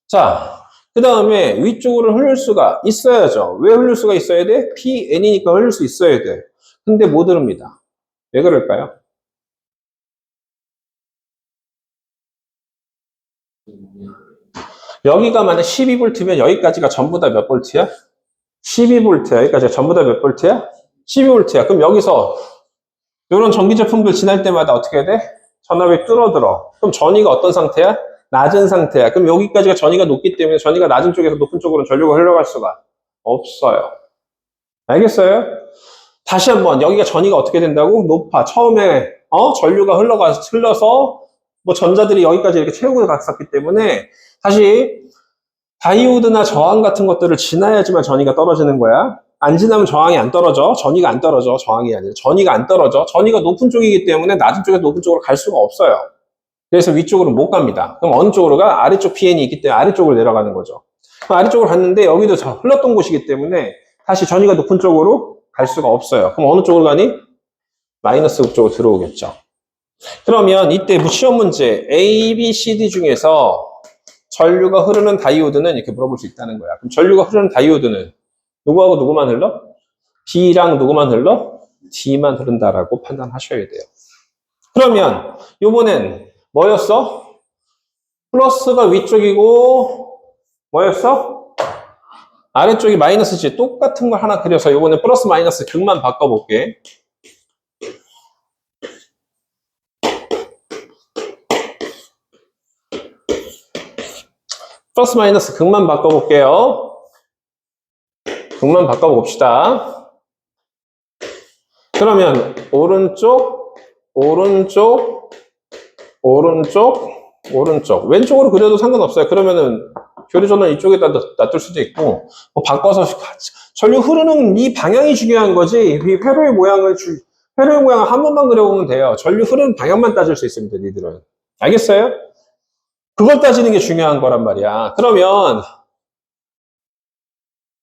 자, 그 다음에 위쪽으로 흐를 수가 있어야죠. 왜 흐를 수가 있어야 돼? PN이니까 흐를 수 있어야 돼. 근데 못 흐릅니다. 왜 그럴까요? 여기가 만약 12V면 여기까지가 전부 다 몇 볼트야? 12V. 여기까지가 전부 다 몇 볼트야? 12V야. 그럼 여기서 이런 전기 제품들 지날 때마다 어떻게 해야 돼? 전압이 줄어들어. 그럼 전위가 어떤 상태야? 낮은 상태야. 그럼 여기까지가 전위가 높기 때문에 전위가 낮은 쪽에서 높은 쪽으로 전류가 흘러갈 수가 없어요. 알겠어요? 다시 한번 여기가 전위가 어떻게 된다고? 높아. 처음에 전류가 흘러서 뭐 전자들이 여기까지 이렇게 채우고 갔었기 때문에 다시 다이오드나 저항 같은 것들을 지나야지만 전위가 떨어지는 거야. 안 지나면 저항이 안 떨어져. 전위가 안 떨어져. 저항이 아니라 전위가 안 떨어져. 전위가 높은 쪽이기 때문에 낮은 쪽에서 높은 쪽으로 갈 수가 없어요. 그래서 위쪽으로 못 갑니다. 그럼 어느 쪽으로 가? 아래쪽 PN이 있기 때문에 아래쪽으로 내려가는 거죠. 그럼 아래쪽으로 갔는데 여기도 흘렀던 곳이기 때문에 다시 전위가 높은 쪽으로 갈 수가 없어요. 그럼 어느 쪽으로 가니? 마이너스 쪽으로 들어오겠죠. 그러면 이때 시험 문제 A, B, C, D 중에서 전류가 흐르는 다이오드는 이렇게 물어볼 수 있다는 거야. 그럼 전류가 흐르는 다이오드는 누구하고 누구만 흘러? B랑 누구만 흘러? D만 흐른다라고 판단하셔야 돼요. 그러면 요번엔 뭐였어? 플러스가 위쪽이고 뭐였어? 아래쪽이 마이너스지. 똑같은 걸 하나 그려서 요번엔 플러스 마이너스 극만 바꿔볼게. 플러스 마이너스 극만 바꿔볼게요. 극만 바꿔봅시다. 그러면 오른쪽, 오른쪽, 오른쪽, 오른쪽. 왼쪽으로 그려도 상관없어요. 그러면은 교류 전원 이쪽에다 놔둘 수도 있고 뭐 바꿔서 전류 흐르는 이 방향이 중요한 거지. 이 회로의 모양을 한 번만 그려보면 돼요. 전류 흐르는 방향만 따질 수 있습니다. 니들은. 알겠어요? 그걸 따지는 게 중요한 거란 말이야. 그러면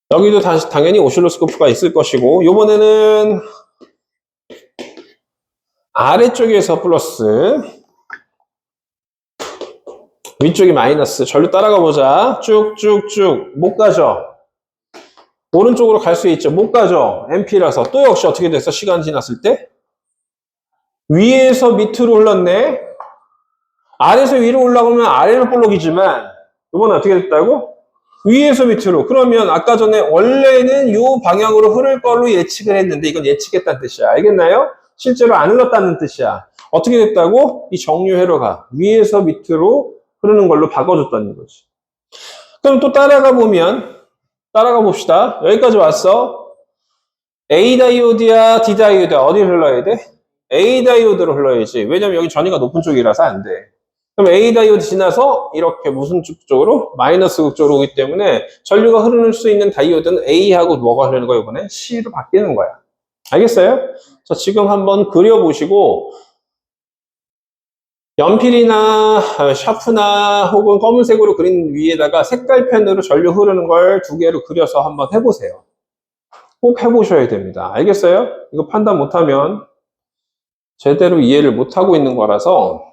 여기도 다시 당연히 오실로스코프가 있을 것이고 이번에는 아래쪽에서 플러스 위쪽이 마이너스. 전류 따라가 보자. 쭉쭉쭉 못 가죠. 오른쪽으로 갈 수 있죠. 못 가죠. NP라서. 또 역시 어떻게 됐어? 시간 지났을 때? 위에서 밑으로 흘렀네. 아래에서 위로 올라가면 아래로 볼록이지만 이번엔 어떻게 됐다고? 위에서 밑으로. 그러면 아까 전에 원래는 이 방향으로 흐를 걸로 예측을 했는데 이건 예측했다는 뜻이야. 알겠나요? 실제로 안 흘렀다는 뜻이야. 어떻게 됐다고? 이 정류 회로가 위에서 밑으로 흐르는 걸로 바꿔줬다는 거지. 그럼 또 따라가 봅시다. 여기까지 왔어. A 다이오드야, D 다이오드야. 어디를 흘러야 돼? A 다이오드로 흘러야지. 왜냐면 여기 전위가 높은 쪽이라서 안 돼. 그럼 A 다이오드 지나서 이렇게 무슨 극 쪽으로? 마이너스 극 쪽으로 오기 때문에 전류가 흐를 수 있는 다이오드는 A하고 뭐가 흐르는 거야, 이번에? C로 바뀌는 거야. 알겠어요? 자, 지금 한번 그려보시고 연필이나 샤프나 혹은 검은색으로 그린 위에다가 색깔 펜으로 전류 흐르는 걸 두 개로 그려서 한번 해보세요. 꼭 해보셔야 됩니다. 알겠어요? 이거 판단 못하면 제대로 이해를 못하고 있는 거라서.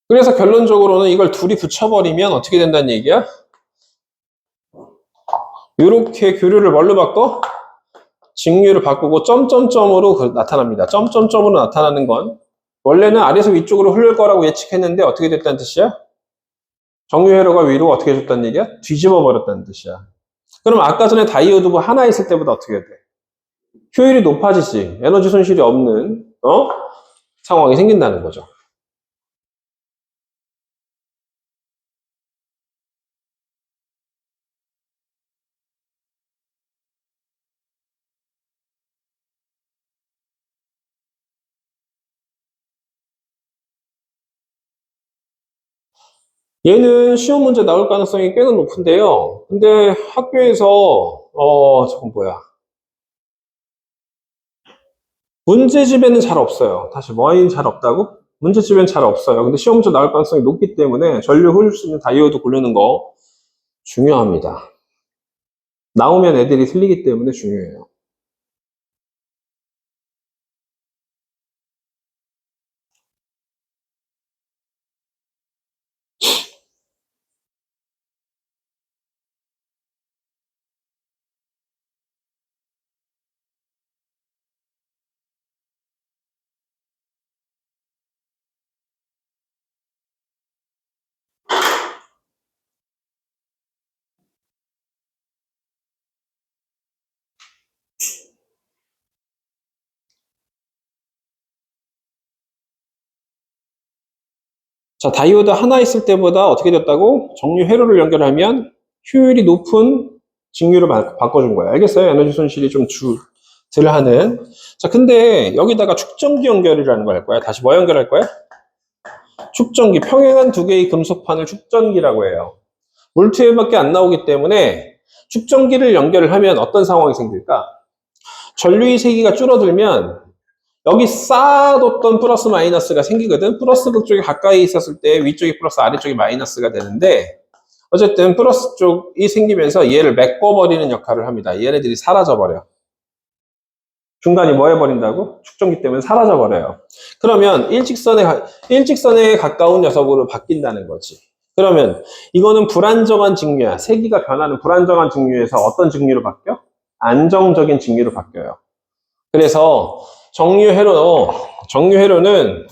그래서 결론적으로는 이걸 둘이 붙여버리면 어떻게 된다는 얘기야? 이렇게 교류를 뭘로 바꿔? 직류를 바꾸고 점점점으로 나타납니다. 점점점으로 나타나는 건 원래는 아래에서 위쪽으로 흐를 거라고 예측했는데 어떻게 됐다는 뜻이야? 정류 회로가 위로 어떻게 해줬다는 얘기야? 뒤집어 버렸다는 뜻이야. 그럼 아까 전에 다이오드가 하나 있을 때보다 어떻게 돼? 효율이 높아지지. 에너지 손실이 없는 상황이 생긴다는 거죠. 얘는 시험 문제 나올 가능성이 꽤나 높은데요. 근데 학교에서 저건 뭐야? 문제집에는 잘 없어요. 다시 뭐인 잘 없다고? 문제집에는 잘 없어요. 근데 시험 문제 나올 가능성이 높기 때문에 전류 흐를 수 있는 다이오드 고르는 거 중요합니다. 나오면 애들이 틀리기 때문에 중요해요. 자, 다이오드 하나 있을 때보다 어떻게 됐다고? 정류 회로를 연결하면 효율이 높은 직류로 바꿔준 거야. 알겠어요? 에너지 손실이 좀 덜 하는. 자, 근데 여기다가 축전기 연결이라는 거 할 거야. 다시 뭐 연결할 거야? 축전기. 평행한 두 개의 금속판을 축전기라고 해요. 몰트에밖에 안 나오기 때문에 축전기를 연결을 하면 어떤 상황이 생길까? 전류의 세기가 줄어들면 여기 쌓아뒀던 플러스 마이너스가 생기거든. 플러스 극 쪽이 가까이 있었을 때 위쪽이 플러스 아래쪽이 마이너스가 되는데 어쨌든 플러스 쪽이 생기면서 얘를 메꿔버리는 역할을 합니다. 얘네들이 사라져버려. 중간이 뭐 해버린다고? 축전기 때문에 사라져버려요. 그러면 일직선에 가까운 녀석으로 바뀐다는 거지. 그러면 이거는 불안정한 직류야. 세기가 변하는 불안정한 직류에서 어떤 직류로 바뀌어? 안정적인 직류로 바뀌어요. 그래서 정류회로는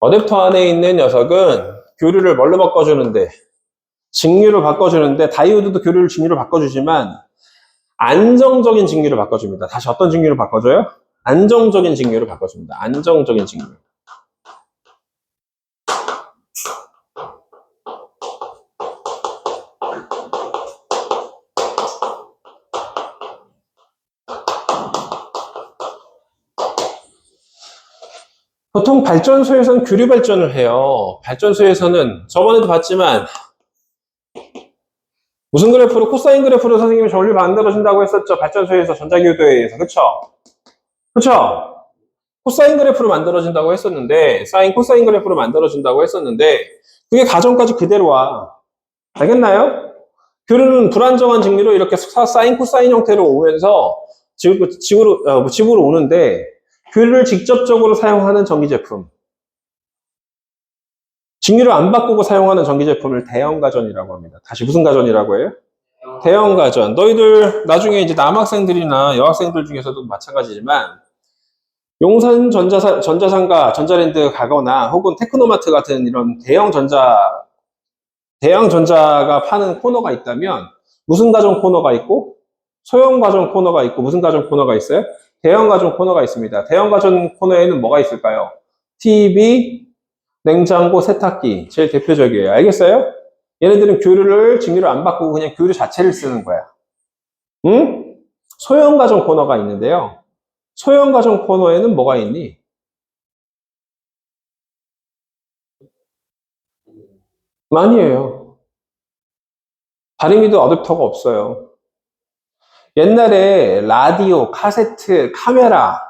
어댑터 안에 있는 녀석은 교류를 뭘로 바꿔주는데? 직류로 바꿔주는데 다이오드도 교류를 직류로 바꿔주지만 안정적인 직류로 바꿔줍니다. 다시 어떤 직류로 바꿔줘요? 안정적인 직류로 바꿔줍니다. 안정적인 직류. 보통 발전소에서는 교류 발전을 해요. 발전소에서는 저번에도 봤지만 무슨 그래프로? 코사인 그래프로 선생님이 전류 만들어준다고 했었죠. 발전소에서 전자교도에 의해서. 그쵸? 그쵸? 코사인 그래프로 만들어진다고 했었는데 코사인 그래프로 만들어진다고 했었는데 그게 가정까지 그대로 와. 알겠나요? 교류는 불안정한 직류로 이렇게 사인 코사인 형태로 오면서 집으로 오는데 교류를 직접적으로 사용하는 전기 제품. 직류를 안 바꾸고 사용하는 전기 제품을 대형 가전이라고 합니다. 다시 무슨 가전이라고 해요? 대형 가전. 너희들 나중에 이제 남학생들이나 여학생들 중에서도 마찬가지지만 용산 전자상가, 전자랜드 가거나 혹은 테크노마트 같은 이런 대형 전자가 파는 코너가 있다면 무슨 가전 코너가 있고 소형 가전 코너가 있고 무슨 가전 코너가 있어요? 대형 가전 코너가 있습니다. 대형 가전 코너에는 뭐가 있을까요? TV, 냉장고, 세탁기 제일 대표적이에요. 알겠어요? 얘네들은 교류를 직류를 안 바꾸고 그냥 교류 자체를 쓰는 거야. 응? 소형 가전 코너가 있는데요. 소형 가전 코너에는 뭐가 있니? 아니에요. 다리미도 어댑터가 없어요. 옛날에 라디오, 카세트, 카메라,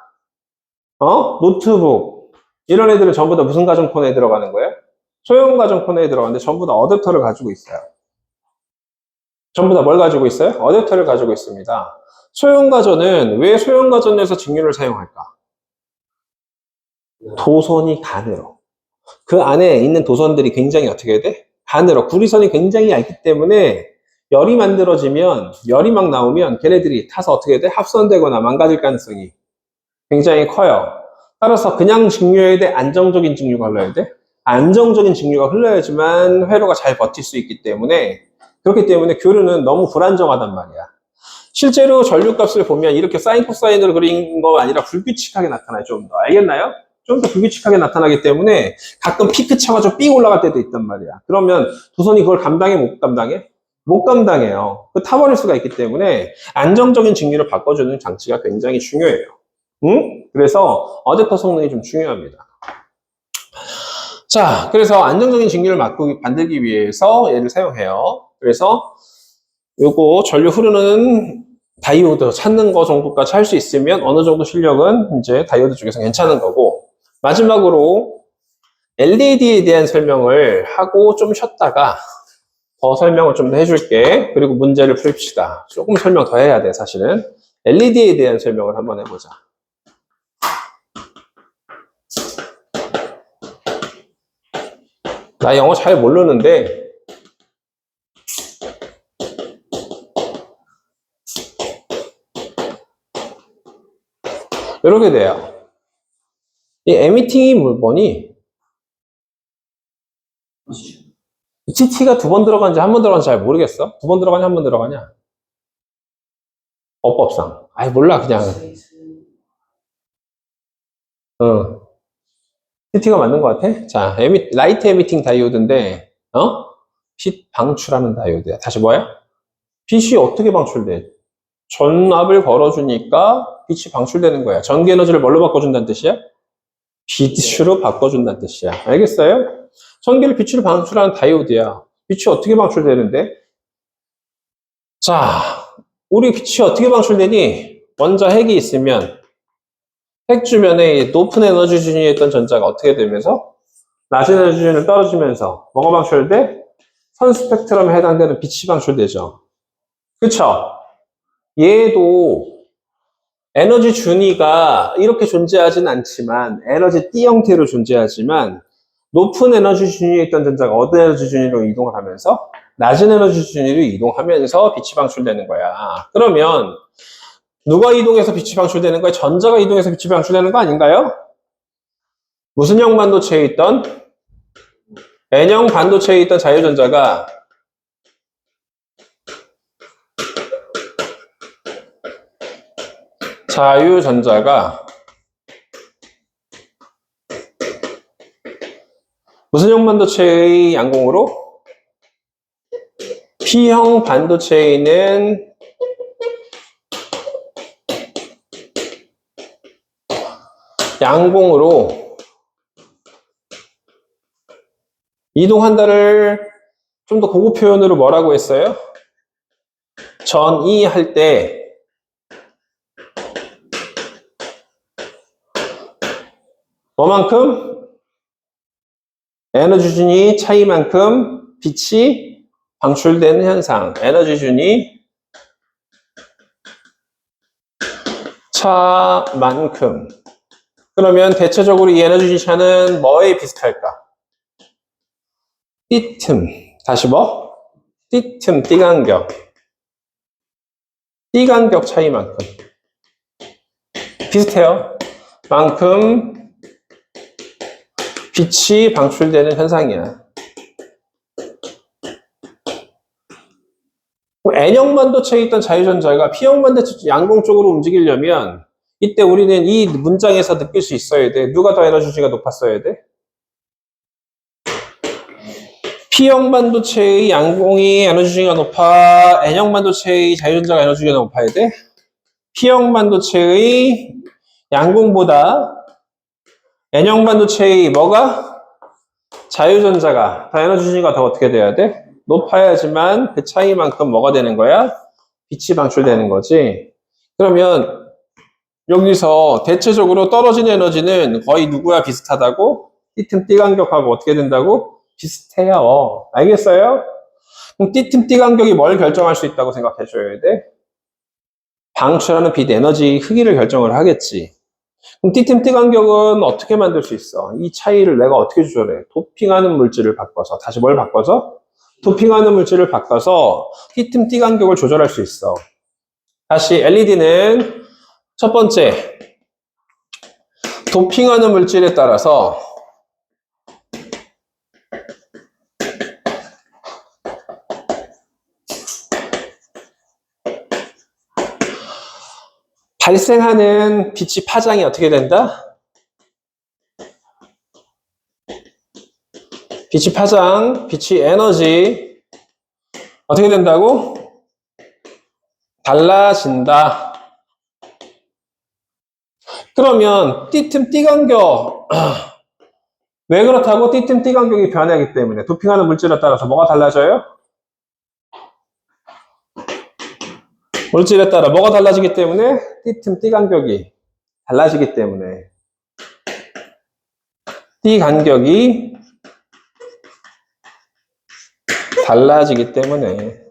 노트북 이런 애들은 전부 다 무슨 가전 코너에 들어가는 거예요? 소형 가전 코너에 들어가는데 전부 다 어댑터를 가지고 있어요. 전부 다 뭘 가지고 있어요? 어댑터를 가지고 있습니다. 소형 가전은 왜 소형 가전에서 직류를 사용할까? 도선이 가늘어. 그 안에 있는 도선들이 굉장히 어떻게 돼? 가늘어. 구리선이 굉장히 얇기 때문에 열이 만들어지면, 열이 막 나오면 걔네들이 타서 어떻게 돼? 합선되거나 망가질 가능성이 굉장히 커요. 따라서 그냥 직류해야 돼? 안정적인 직류가 흘러야 돼? 안정적인 직류가 흘러야지만 회로가 잘 버틸 수 있기 때문에 그렇기 때문에 교류는 너무 불안정하단 말이야. 실제로 전류값을 보면 이렇게 사인 코사인으로 그린 거 아니라 불규칙하게 나타나요. 좀 더. 알겠나요? 좀 더 불규칙하게 나타나기 때문에 가끔 피크 쳐가지고 삥 올라갈 때도 있단 말이야. 그러면 도선이 그걸 감당해? 못 감당해? 못 감당해요. 그 타버릴 수가 있기 때문에 안정적인 직류를 바꿔주는 장치가 굉장히 중요해요. 응? 그래서 어댑터 성능이 좀 중요합니다. 자, 그래서 안정적인 직류를 만들기 위해서 얘를 사용해요. 그래서 요거 전류 흐르는 다이오드 찾는 거 정도까지 할 수 있으면 어느 정도 실력은 이제 다이오드 쪽에서 괜찮은 거고, 마지막으로 LED에 대한 설명을 하고 좀 쉬었다가 더 설명을 좀 더 해줄게. 그리고 문제를 풀읍시다. 조금 설명 더 해야 돼, 사실은. LED에 대한 설명을 한번 해보자. 나 영어 잘 모르는데 이렇게 돼요. 이 에미팅이 뭐니? TT가 두 번 들어간지 한 번 들어간지 잘 모르겠어. 두 번 들어가냐 한 번 들어가냐? 어법상. 아이 몰라 그냥. TT가 맞는 것 같아? 자, 라이트 에미팅 다이오드인데 빛 방출하는 다이오드야. 다시 뭐야? 빛이 어떻게 방출돼? 전압을 걸어주니까 빛이 방출되는 거야. 전기 에너지를 뭘로 바꿔준다는 뜻이야? 빛으로 바꿔준다는 뜻이야. 알겠어요? 전기를 빛으로 방출하는 다이오드야. 빛이 어떻게 방출되는데? 자, 우리 빛이 어떻게 방출되니? 먼저 핵이 있으면 핵 주변에 높은 에너지 준위에 있던 전자가 어떻게 되면서 낮은 에너지 준위를 떨어지면서 뭐가 방출돼? 선 스펙트럼에 해당되는 빛이 방출되죠. 그쵸? 얘도 에너지 준위가 이렇게 존재하진 않지만 에너지 띠 형태로 존재하지만 높은 에너지 준위에 있던 전자가 어떤 에너지 준위로 이동을 하면서 낮은 에너지 준위로 이동하면서 빛이 방출되는 거야. 그러면 누가 이동해서 빛이 방출되는 거야? 전자가 이동해서 빛이 방출되는 거 아닌가요? 무슨 형 반도체에 있던 N형 반도체에 있던 자유전자가 무슨 형 반도체의 양공으로? P형 반도체에 있는 양공으로 이동한다를 좀 더 고급 표현으로 뭐라고 했어요? 전이할 때 뭐만큼? 에너지 준위 차이만큼 빛이 방출되는 현상. 에너지 준위 차만큼. 그러면 대체적으로 이 에너지 준위 차는 뭐에 비슷할까? 띠틈. 다시 뭐? 띠틈, 띠간격. 띠간격 차이만큼. 비슷해요. 만큼 빛이 방출되는 현상이야. N형 반도체에 있던 자유전자가 P형 반도체 양봉 쪽으로 움직이려면 이때 우리는 이 문장에서 느낄 수 있어야 돼. 누가 더 에너지가 높았어야 돼? P형 반도체의 양봉이 에너지가 높아 N형 반도체의 자유전자가 에너지가 높아야 돼? P형 반도체의 양봉보다 N형 반도체의 뭐가? 자유전자가 더 에너지가 더 어떻게 돼야 돼? 높아야지만 그 차이만큼 뭐가 되는 거야? 빛이 방출되는 거지. 그러면 여기서 대체적으로 떨어진 에너지는 거의 누구야 비슷하다고? 띠틈 띠간격하고 어떻게 된다고? 비슷해요. 알겠어요? 그럼 띠틈 띠간격이 뭘 결정할 수 있다고 생각해 줘야 돼? 방출하는 빛 에너지 크기를 결정을 하겠지. 그럼 띠틈 띠간격은 어떻게 만들 수 있어? 이 차이를 내가 어떻게 조절해? 도핑하는 물질을 바꿔서. 다시 뭘 바꿔서? 도핑하는 물질을 바꿔서 띠틈 띠간격을 조절할 수 있어. 다시 LED는 첫 번째 도핑하는 물질에 따라서 발생하는 빛이 파장이 어떻게 된다? 빛이 파장, 빛이 에너지 어떻게 된다고? 달라진다. 그러면 띠틈 띠간격 왜 그렇다고? 띠틈 띠간격이 변하기 때문에 도핑하는 물질에 따라서 뭐가 달라져요? 물질에 따라 뭐가 달라지기 때문에? 띠틈 띠간격이 달라지기 때문에 띠간격이 달라지기 때문에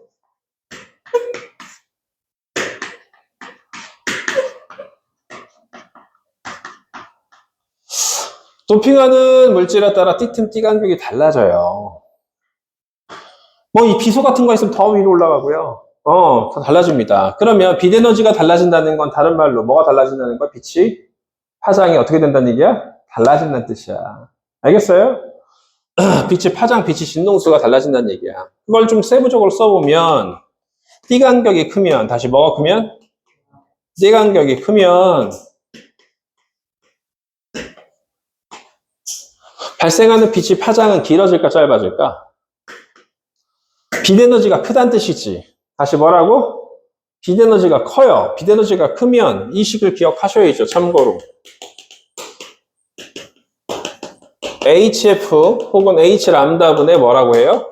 도핑하는 물질에 따라 띠틈 띠간격이 달라져요. 뭐 이 비소 같은 거 있으면 더 위로 올라가고요. 더 달라집니다. 그러면 빛 에너지가 달라진다는 건 다른 말로 뭐가 달라진다는 거야? 빛이 파장이 어떻게 된다는 얘기야? 달라진다는 뜻이야. 알겠어요? 빛이 파장, 빛이 진동수가 달라진다는 얘기야. 그걸 좀 세부적으로 써보면 띠간격이 크면 다시 뭐가 크면? 띠간격이 크면 발생하는 빛이 파장은 길어질까 짧아질까? 빛 에너지가 크다는 뜻이지. 다시 뭐라고? 빛 에너지가 커요. 빛 에너지가 크면 이 식을 기억하셔야죠. 참고로 HF 혹은 H람다분의 뭐라고 해요?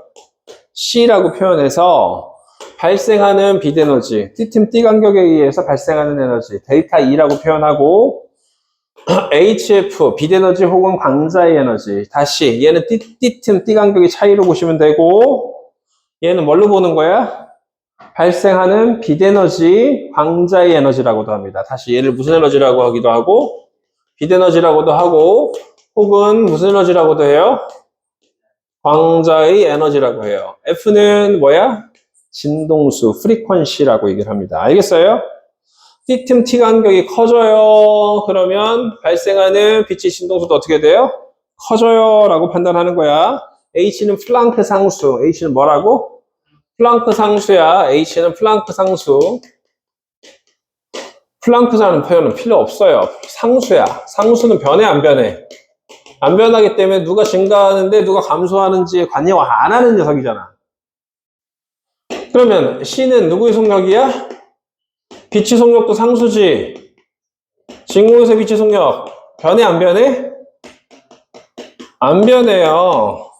C라고 표현해서 발생하는 빛 에너지, 띠틈 띠간격에 의해서 발생하는 에너지 델타 E라고 표현하고 HF, 빛 에너지 혹은 광자의 에너지. 다시 얘는 띠틈 띠간격의 차이로 보시면 되고 얘는 뭘로 보는 거야? 발생하는 빛 에너지, 광자의 에너지라고도 합니다. 다시 얘를 무슨 에너지라고 하기도 하고 빛 에너지라고도 하고 혹은 무슨 에너지라고도 해요? 광자의 에너지라고 해요. F는 뭐야? 진동수, 프리퀀시라고 얘기를 합니다. 알겠어요? 띠틈 띠간격이 커져요. 그러면 발생하는 빛의 진동수도 어떻게 돼요? 커져요 라고 판단하는 거야. H는 플랑크 상수. H는 뭐라고? 플랑크 상수야. H는 플랑크 상수. 플랑크라는 표현은 필요 없어요. 상수야. 상수는 변해 안 변해? 안 변하기 때문에 누가 증가하는데 누가 감소하는지에 관여 안 하는 녀석이잖아. 그러면 C는 누구의 속력이야? 빛의 속력도 상수지. 진공에서 빛의 속력 변해 안 변해? 안 변해요.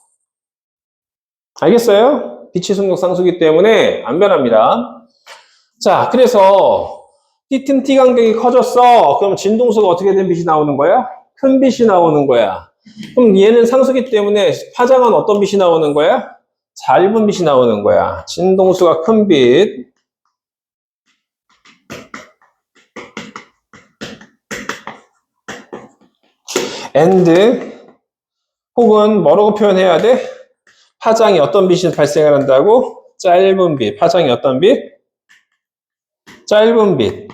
알겠어요? 빛의 속력 상수기 때문에 안 변합니다. 자, 그래서 띠틈 띠간격이 커졌어. 그럼 진동수가 어떻게 된 빛이 나오는 거야? 큰 빛이 나오는 거야. 그럼 얘는 상수기 때문에 파장은 어떤 빛이 나오는 거야? 짧은 빛이 나오는 거야. 진동수가 큰 빛. and 혹은 뭐라고 표현해야 돼? 파장이 어떤 빛이 발생을 한다고? 짧은 빛. 파장이 어떤 빛? 짧은 빛.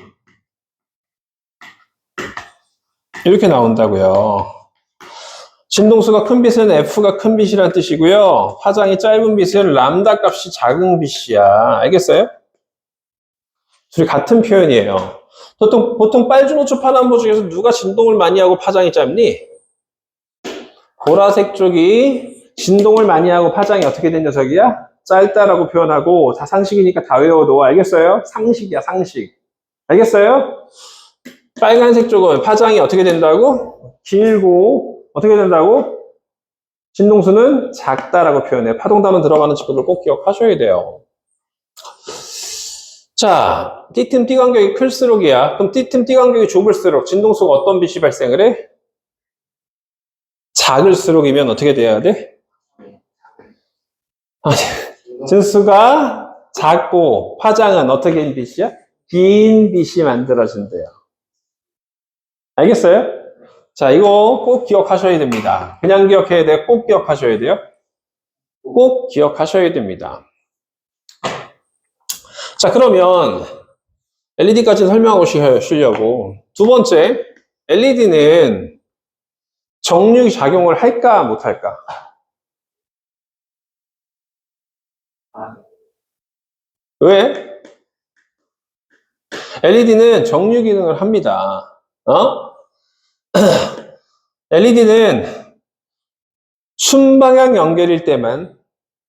이렇게 나온다고요. 진동수가 큰 빛은 F가 큰 빛이란 뜻이고요. 파장이 짧은 빛은 람다 값이 작은 빛이야. 알겠어요? 둘이 같은 표현이에요. 보통 빨주노초 파남보 중에서 누가 진동을 많이 하고 파장이 짧니? 보라색 쪽이 진동을 많이 하고 파장이 어떻게 된 녀석이야? 짧다라고 표현하고, 다 상식이니까 다 외워도. 알겠어요? 상식이야, 상식. 알겠어요? 빨간색 쪽은 파장이 어떻게 된다고? 길고, 어떻게 된다고? 진동수는 작다라고 표현해. 파동담은 들어가는 친구들 꼭 기억하셔야 돼요. 자, 띠틈 띠 간격이 클수록이야. 그럼 띠틈 띠 간격이 좁을수록 진동수가 어떤 빛이 발생을 해? 작을수록이면 어떻게 돼야 돼? 진수가 작고 파장은 어떻게 된 빛이야? 긴 빛이 만들어진대요. 알겠어요? 자, 이거 꼭 기억하셔야 됩니다. 그냥 기억해야 돼요? 꼭 기억하셔야 돼요? 꼭 기억하셔야 됩니다. 자, 그러면 LED까지 설명하고 쉬려고. 두 번째, LED는 정류 작용을 할까 못할까? 왜? LED는 정류 기능을 합니다. LED는 순방향 연결일 때만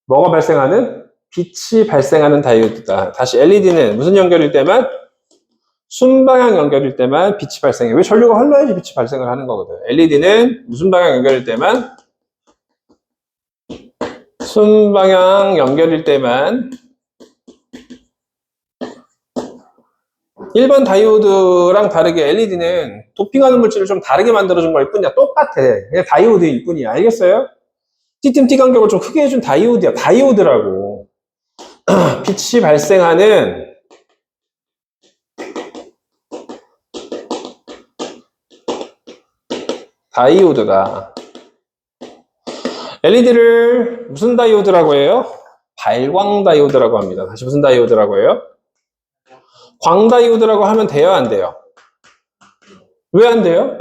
뭐가 발생하는? 빛이 발생하는 다이오드다. 다시 LED는 무슨 연결일 때만? 순방향 연결일 때만 빛이 발생해. 왜? 전류가 흘러야지 빛이 발생을 하는 거거든. LED는 무슨 방향 연결일 때만? 순방향 연결일 때만. 일반 다이오드랑 다르게 LED는 도핑하는 물질을 좀 다르게 만들어준 걸 뿐이야. 똑같아. 그냥 다이오드일 뿐이야. 알겠어요? T틈 T 간격을 좀 크게 해준 다이오드야. 다이오드라고. 빛이 발생하는 다이오드다. LED를 무슨 다이오드라고 해요? 발광 다이오드라고 합니다. 다시 무슨 다이오드라고 해요? 광다이오드라고 하면 돼요, 안 돼요? 왜 안 돼요?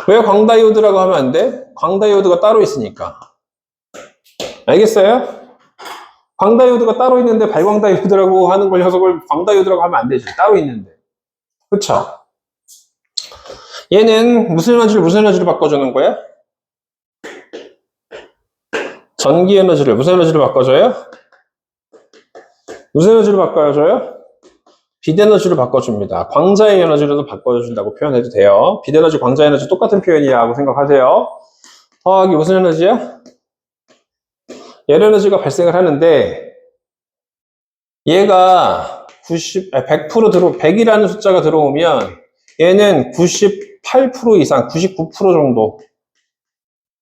왜 광다이오드라고 하면 안 돼? 광다이오드가 따로 있으니까. 알겠어요? 광다이오드가 따로 있는데 발광다이오드라고 하는 걸 녀석을 광다이오드라고 하면 안 되지. 따로 있는데. 그쵸? 얘는 무슨 에너지를 바꿔주는 거야? 전기 에너지를 무슨 에너지를 바꿔줘요? 무슨 에너지를 바꿔줘요? 빛 에너지를 바꿔줍니다. 광자의 에너지로도 바꿔준다고 표현해도 돼요. 빛 에너지, 광자 에너지 똑같은 표현이라고 생각하세요. 더하기 무슨 에너지야? 열 에너지가 발생을 하는데 얘가 100이라는 숫자가 들어오면 얘는 98% 이상, 99% 정도.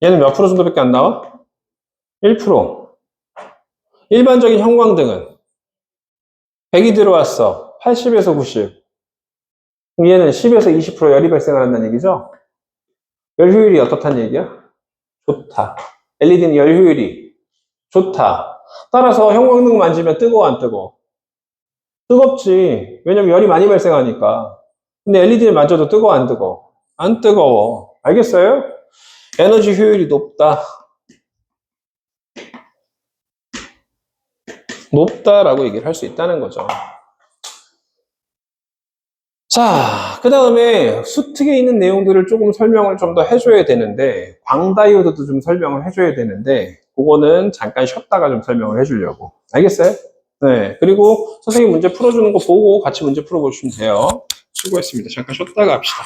얘는 몇 프로 정도밖에 안 나와? 1%. 일반적인 형광등은 100이 들어왔어. 80에서 90. 얘는 10에서 20% 열이 발생을 한다는 얘기죠? 열 효율이 어떻다는 얘기야? 좋다. LED는 열 효율이 좋다. 따라서 형광등 만지면 뜨거워, 안 뜨거워? 뜨겁지. 왜냐면 열이 많이 발생하니까. 근데 LED를 만져도 뜨거워, 안 뜨거워? 안 뜨거워. 알겠어요? 에너지 효율이 높다. 높다라고 얘기를 할 수 있다는 거죠. 자, 그 다음에 수특에 있는 내용들을 조금 설명을 좀 더 해줘야 되는데, 광다이오드도 좀 설명을 해줘야 되는데, 그거는 잠깐 쉬었다가 좀 설명을 해주려고. 알겠어요? 네. 그리고 선생님 문제 풀어주는 거 보고 같이 문제 풀어보시면 돼요. 수고했습니다. 잠깐 쉬었다가 합시다.